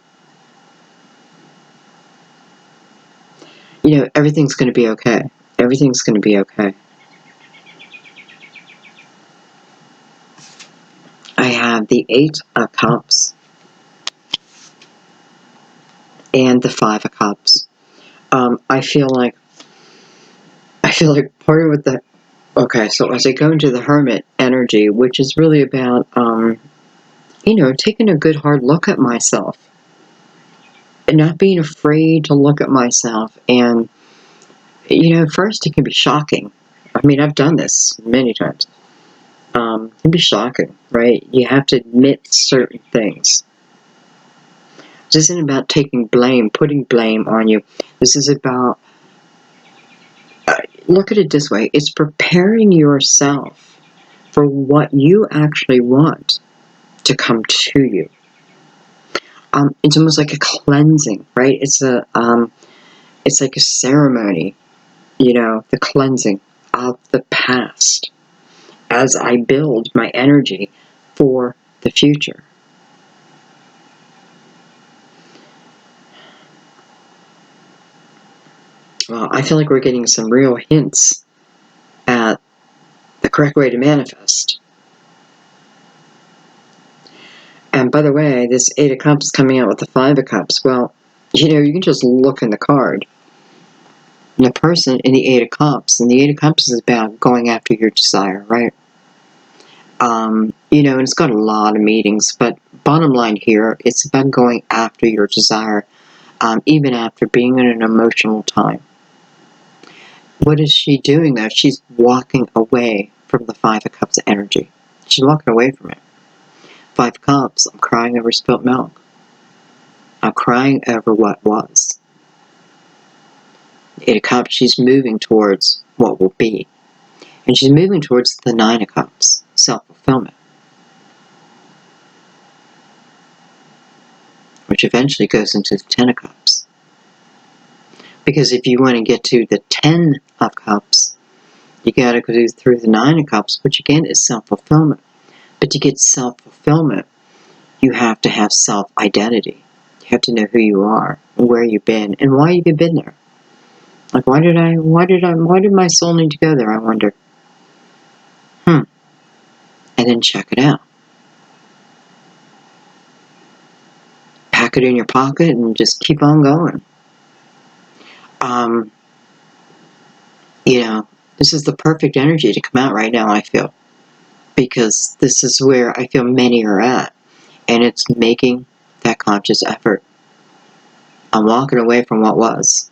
Everything's going to be okay. Everything's going to be okay. I have the 8 of Cups and the 5 of Cups. I feel like part of what the... Okay, so as I go into the Hermit energy, which is really about, taking a good hard look at myself. And not being afraid to look at myself. And, first it can be shocking. I mean, I've done this many times. It can be shocking, right? You have to admit certain things. This isn't about taking blame, putting blame on you. This is about, look at it this way. It's preparing yourself for what you actually want to come to you. It's almost like a cleansing, right? It's like a ceremony, the cleansing of the past as I build my energy for the future. Well, I feel like we're getting some real hints at the correct way to manifest. And by the way, this 8 of Cups coming out with the 5 of Cups. Well, you can just look in the card. And the person in the 8 of Cups, and the 8 of Cups is about going after your desire, right? And it's got a lot of meanings, but bottom line here, it's about going after your desire, even after being in an emotional time. What is she doing though? She's walking away from the 5 of Cups energy. She's walking away from it. 5 of Cups, I'm crying over spilt milk. I'm crying over what was. 8 of Cups, she's moving towards what will be. And she's moving towards the 9 of Cups, self-fulfillment. Which eventually goes into the 10 of Cups. Because if you want to get to the 10 of Cups, you got to go through the 9 of Cups, which again is self-fulfillment. But to get self-fulfillment, you have to have self-identity. You have to know who you are, and where you've been, and why you've been there. Like, why did my soul need to go there, I wonder? And then check it out. Pack it in your pocket and just keep on going. This is the perfect energy to come out right now, I feel. Because this is where I feel many are at. And it's making that conscious effort. I'm walking away from what was.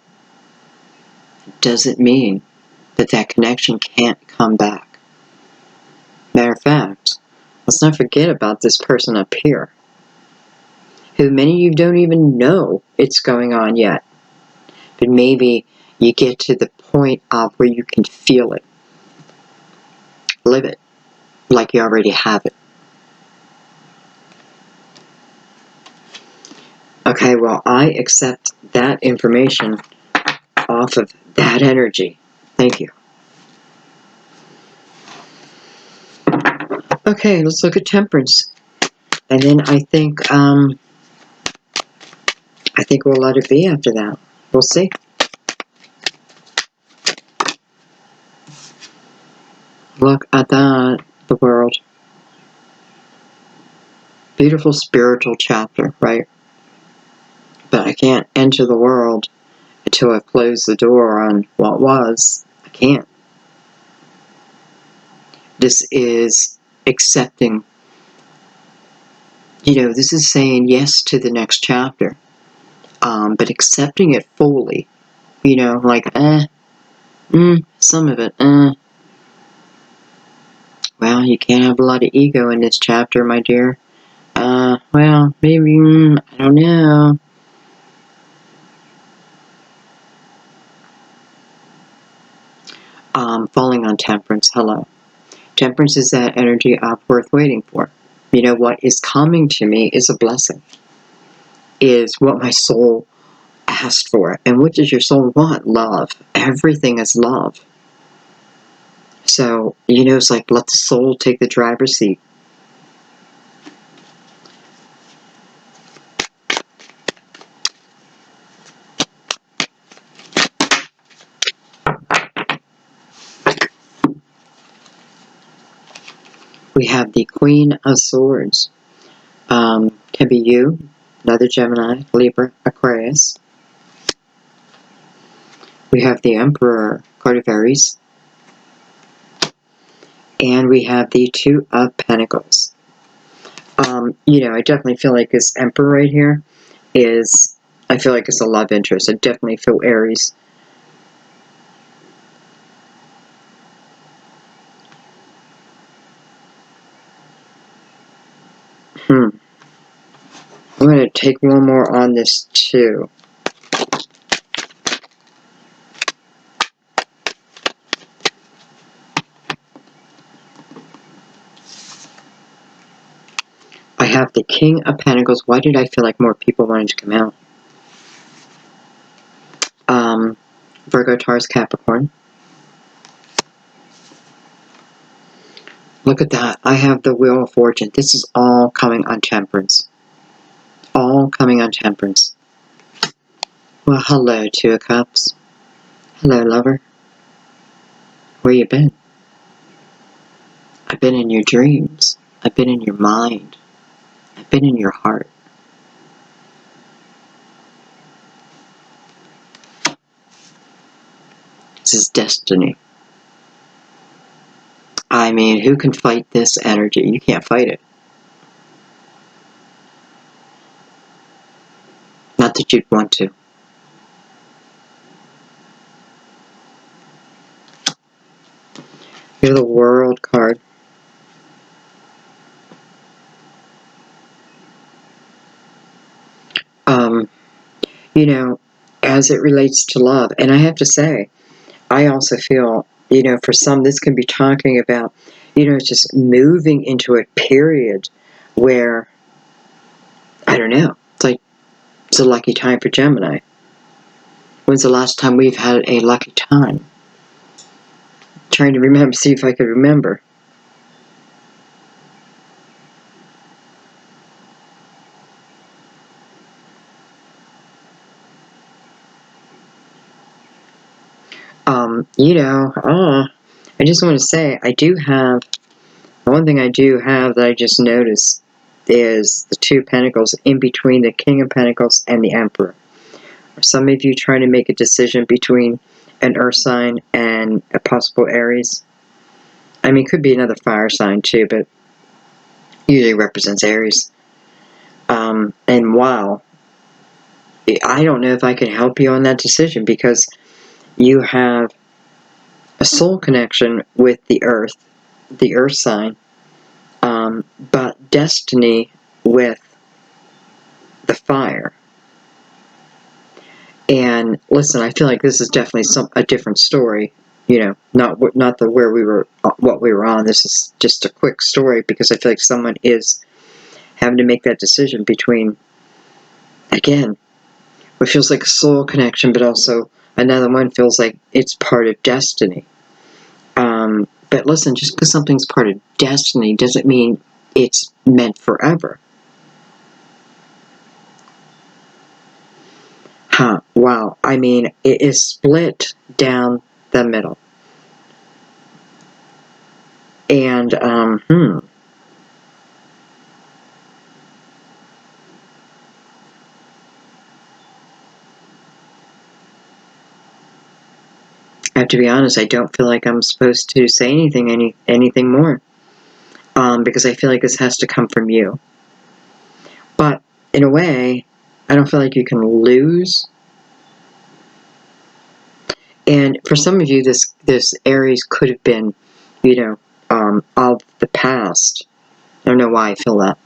It doesn't mean that connection can't come back. Matter of fact, let's not forget about this person up here, who many of you don't even know it's going on yet. But maybe you get to the point of where you can feel it. Live it like you already have it. Okay, well, I accept that information off of that energy. Thank you. Okay, let's look at temperance. And then I think we'll let it be after that. We'll see. Look at that, the world. Beautiful spiritual chapter, right? But I can't enter the world until I've closed the door on what was. I can't. This is accepting. This is saying yes to the next chapter. But accepting it fully. you know, like, some of it, well, you can't have a lot of ego in this chapter, my dear. Well, maybe, I don't know. Falling on temperance, hello. Temperance is that energy of worth waiting for. You know, what is coming to me is a blessing, is what my soul asked for. And what does your soul want? Love. Everything is love. So, you know, it's like, let the soul take the driver's seat. We have the Queen of Swords. Can be you, another Gemini, Libra, Aquarius. We have the Emperor, card of Aries. And we have the Two of Pentacles. You know, I definitely feel like this Emperor right here is, I feel like it's a love interest. I definitely feel Aries. I'm going to take one more on this too. I have the King of Pentacles. Why did I feel like more people wanted to come out? Virgo, Taurus, Capricorn. Look at that. I have the Wheel of Fortune. This is all coming on Temperance. All coming on Temperance. Well, hello, Two of Cups. Hello, lover. Where you been? I've been in your dreams. I've been in your mind. I've been in your heart. This is destiny. I mean, who can fight this energy? You can't fight it. Not that you'd want to. Here's the World card. You know, as it relates to love, and I have to say, I also feel, you know, for some, this can be talking about, you know, just moving into a period where, I don't know, it's like, it's a lucky time for Gemini. When's the last time we've had a lucky time? Trying to remember, see if I could remember. You know, I just want to say, I do have, one thing I do have that I just noticed is the Two of Pentacles in between the King of Pentacles and the Emperor. Are some of you trying to make a decision between an Earth sign and a possible Aries? I mean, it could be another fire sign too, but usually represents Aries. And wow, I don't know if I can help you on that decision, because you have a soul connection with the Earth sign, but destiny with the fire. And listen, I feel like this is definitely a different story. You know, not the where we were, what we were on. This is just a quick story, because I feel like someone is having to make that decision between, again, what feels like a soul connection, but also another one feels like it's part of destiny. But listen, just because something's part of destiny doesn't mean it's meant forever. Wow. I mean, it is split down the middle. And, I have to be honest, I don't feel like I'm supposed to say anything more. Because I feel like this has to come from you. But, in a way, I don't feel like you can lose. And for some of you, this Aries could have been, you know, of the past. I don't know why I feel that.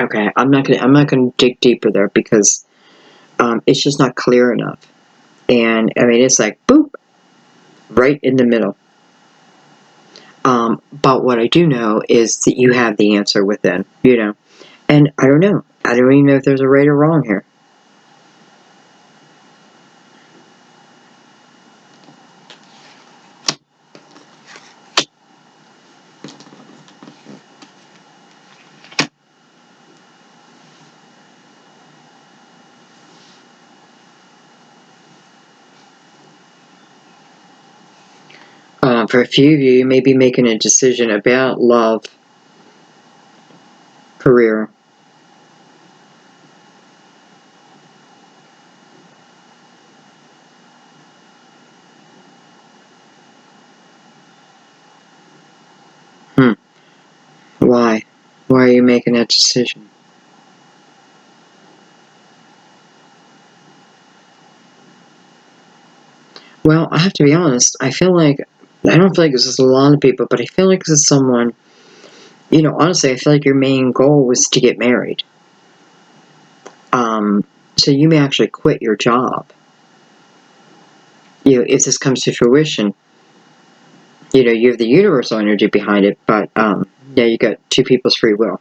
Okay, I'm not gonna dig deeper there because it's just not clear enough. And I mean, it's like boop, right in the middle. But what I do know is that you have the answer within, you know. And I don't know. I don't even know if there's a right or wrong here. For a few of you, you may be making a decision about love, career. Why? Why are you making that decision? Well, I have to be honest. I don't feel like this is a lot of people, but I feel like this is someone, you know, honestly, I feel like your main goal was to get married. So you may actually quit your job. You know, if this comes to fruition, you know, you have the universal energy behind it, but yeah, you got two people's free will.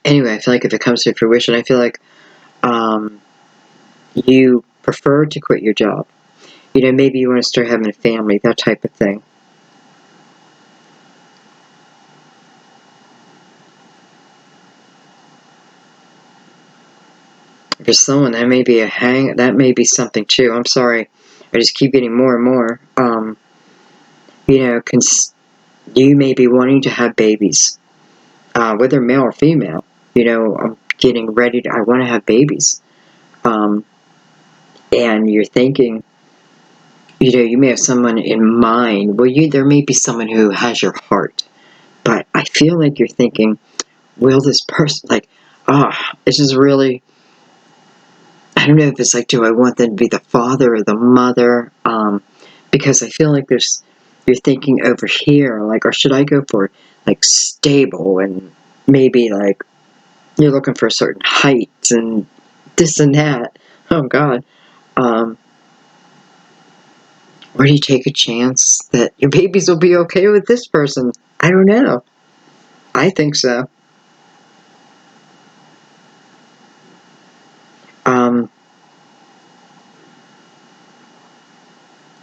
Anyway, I feel like if it comes to fruition, I feel like you prefer to quit your job. You know, maybe you want to start having a family, that type of thing. For someone, that may be that may be something too. I'm sorry. I just keep getting more and more. You know, you may be wanting to have babies, whether male or female. You know, I'm getting ready I want to have babies. And you're thinking, you know, you may have someone in mind. Well, there may be someone who has your heart. But I feel like you're thinking, will this person, like, this is really, I don't know if it's like, do I want them to be the father or the mother? Because I feel like you're thinking over here, like, or should I go for, like, stable and maybe, like, you're looking for a certain height and this and that. Oh, God. Or do you take a chance that your babies will be okay with this person? I don't know. I think so.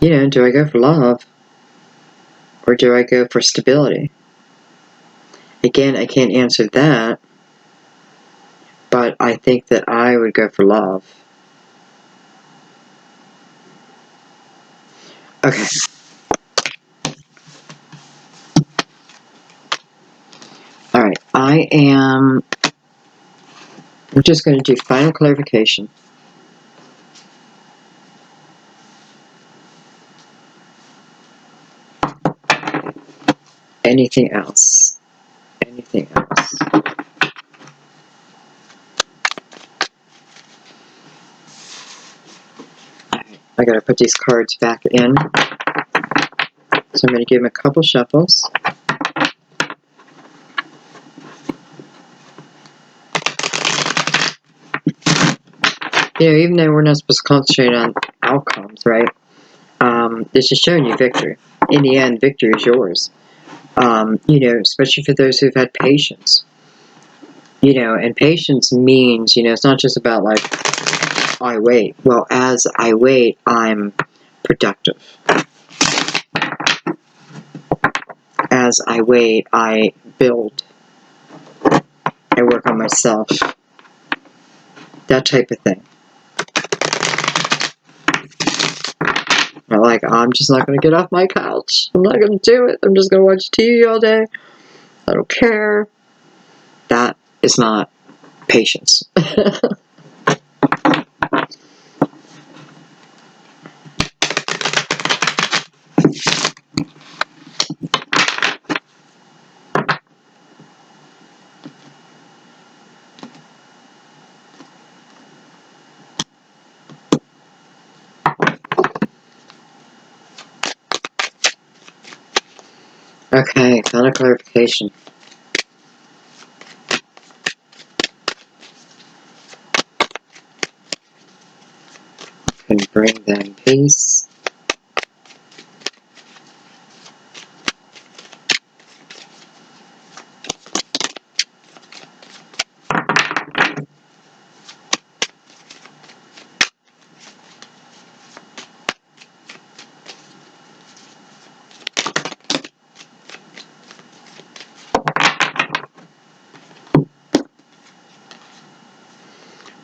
You know, do I go for love? Or do I go for stability? Again, I can't answer that, but I think that I would go for love. Okay. Alright, I'm just going to do final clarification. Anything else? Anything else? I gotta put these cards back in. So I'm going to give them a couple shuffles. You know, even though we're not supposed to concentrate on outcomes, right? This is showing you victory. In the end, victory is yours. You know, especially for those who've had patience. You know, and patience means, you know, it's not just about like, I wait. Well, as I wait, I'm productive. As I wait, I build. I work on myself. That type of thing. Like, I'm just not going to get off my couch. I'm not going to do it. I'm just going to watch TV all day. I don't care. That is not patience. Okay, final clarification. Can bring them peace.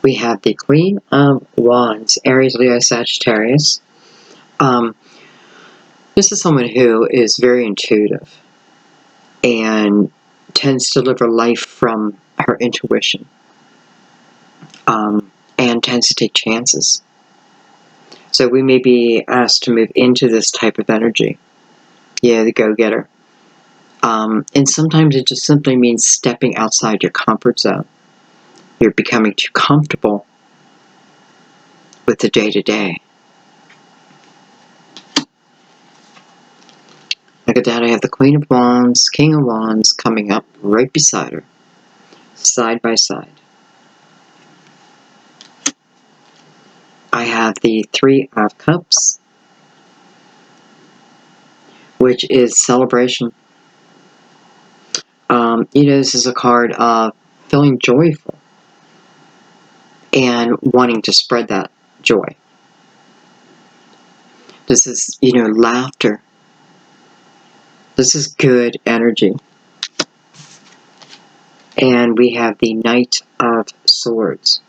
We have the Queen of Wands, Aries, Leo, Sagittarius. This is someone who is very intuitive and tends to live her life from her intuition, and tends to take chances. So we may be asked to move into this type of energy. Yeah, the go-getter. And sometimes it just simply means stepping outside your comfort zone. You're becoming too comfortable with the day-to-day. Look at that, I have the Queen of Wands, King of Wands coming up right beside her, side by side. I have the Three of Cups, which is celebration. This is a card of feeling joyful and wanting to spread that joy. This is, laughter. This is good energy. And we have the Knight of Swords.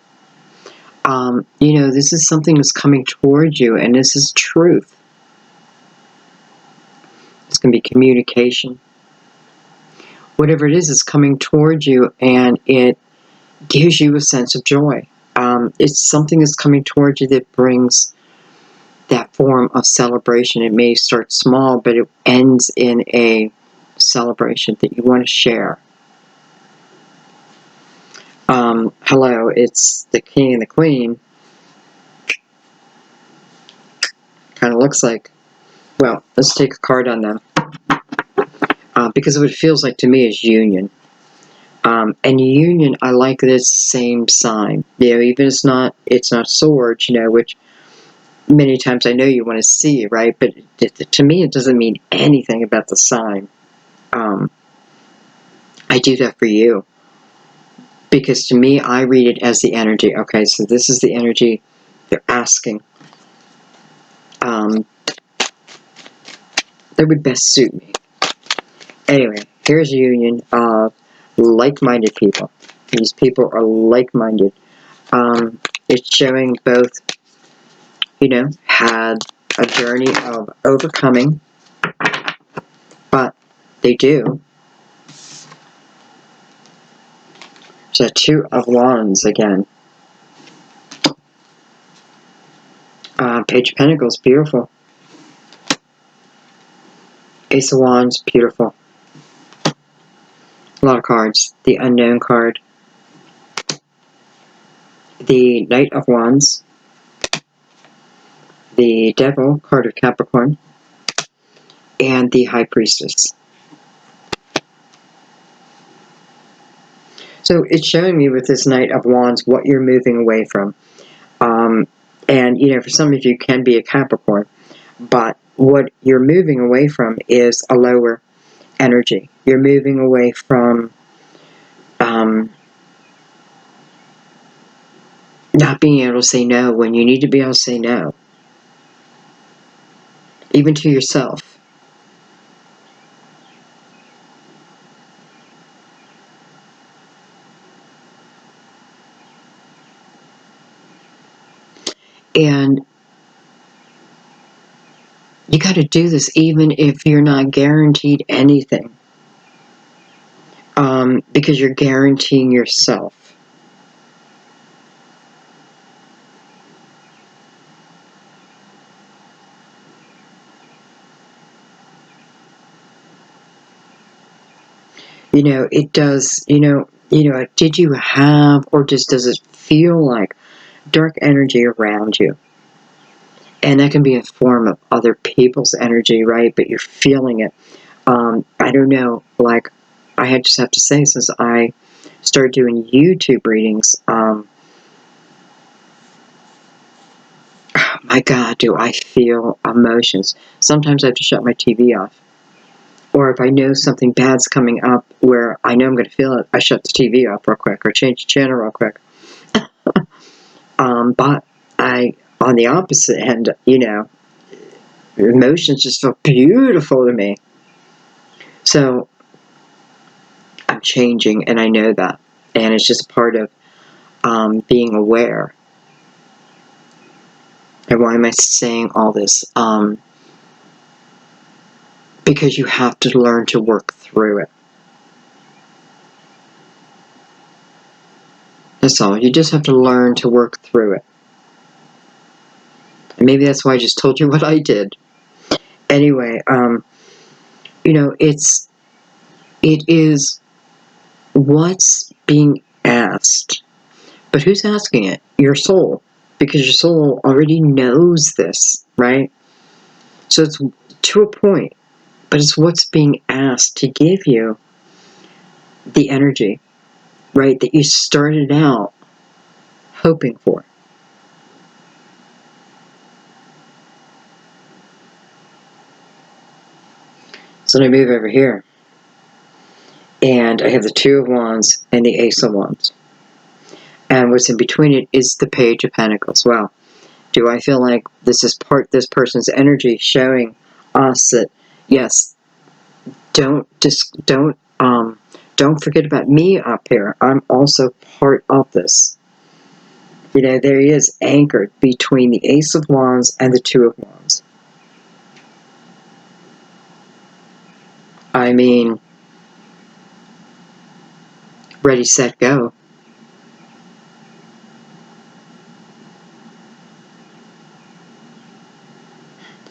This is something that's coming towards you, and this is truth. It's going to be communication. Whatever it is coming towards you, and it gives you a sense of joy. It's something that's coming towards you that brings that form of celebration. It may start small, but it ends in a celebration that you want to share. Hello, it's the King and the Queen. Kind of looks like, well, let's take a card on them. Because what it feels like to me is union. And union, I like this same sign. Even it's not swords, which many times I know you want to see, right? But to me, it doesn't mean anything about the sign. I do that for you. Because to me, I read it as the energy. Okay, so this is the energy they're asking. That would best suit me. Anyway, here's a union of like-minded people. These people are like-minded. It's showing both, had a journey of overcoming, but they do. So Two of Wands again. Page of Pentacles, beautiful. Ace of Wands, beautiful. A lot of cards. The Unknown card. The Knight of Wands. The Devil, card of Capricorn. And the High Priestess. So it's showing me with this Knight of Wands what you're moving away from. And, for some of you can be a Capricorn. But what you're moving away from is a lower energy. You're moving away from not being able to say no when you need to be able to say no. Even to yourself. And you got to do this even if you're not guaranteed anything. Because you're guaranteeing yourself. It does, did you have, or just does it feel like dark energy around you? And that can be a form of other people's energy, right? But you're feeling it. I don't know, like, I just have to say, since I started doing YouTube readings, my God, do I feel emotions. Sometimes I have to shut my TV off. Or if I know something bad's coming up where I know I'm going to feel it, I shut the TV off real quick or change the channel real quick. But on the opposite end, emotions just feel beautiful to me. So I'm changing, and I know that. And it's just part of being aware. And why am I saying all this? Because you have to learn to work through it. That's all. You just have to learn to work through it. And maybe that's why I just told you what I did. Anyway, it is what's being asked. But who's asking it? Your soul. Because your soul already knows this, right? So it's to a point, but it's what's being asked to give you the energy, right, that you started out hoping for. So I move over here, and I have the Two of Wands and the Ace of Wands. And what's in between it is the Page of Pentacles. Well, do I feel like this is this person's energy showing us that, yes, don't forget about me up here. I'm also part of this. There he is, anchored between the Ace of Wands and the Two of Wands. I mean, ready, set, go.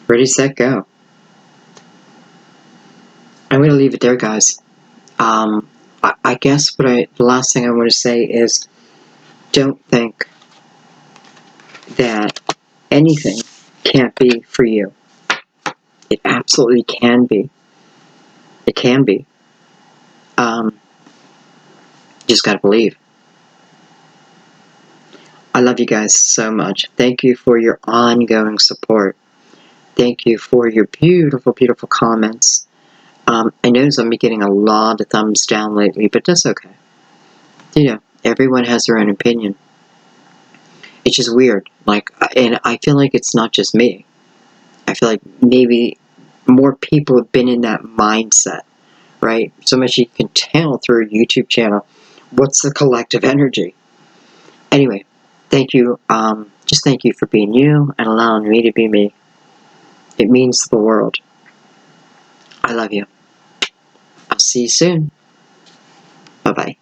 Ready, set, go. I'm going to leave it there, guys. I guess the last thing I want to say is, don't think that anything can't be for you. It absolutely can be. It can be. Just gotta believe. I love you guys so much. Thank you for your ongoing support. Thank you for your beautiful, beautiful comments. I notice I'm getting a lot of thumbs down lately, but that's okay. Everyone has their own opinion. It's just weird. And I feel like it's not just me. I feel like maybe more people have been in that mindset, right? So much you can tell through a YouTube channel. What's the collective energy? Anyway, thank you. Just thank you for being you and allowing me to be me. It means the world. I love you. I'll see you soon. Bye-bye.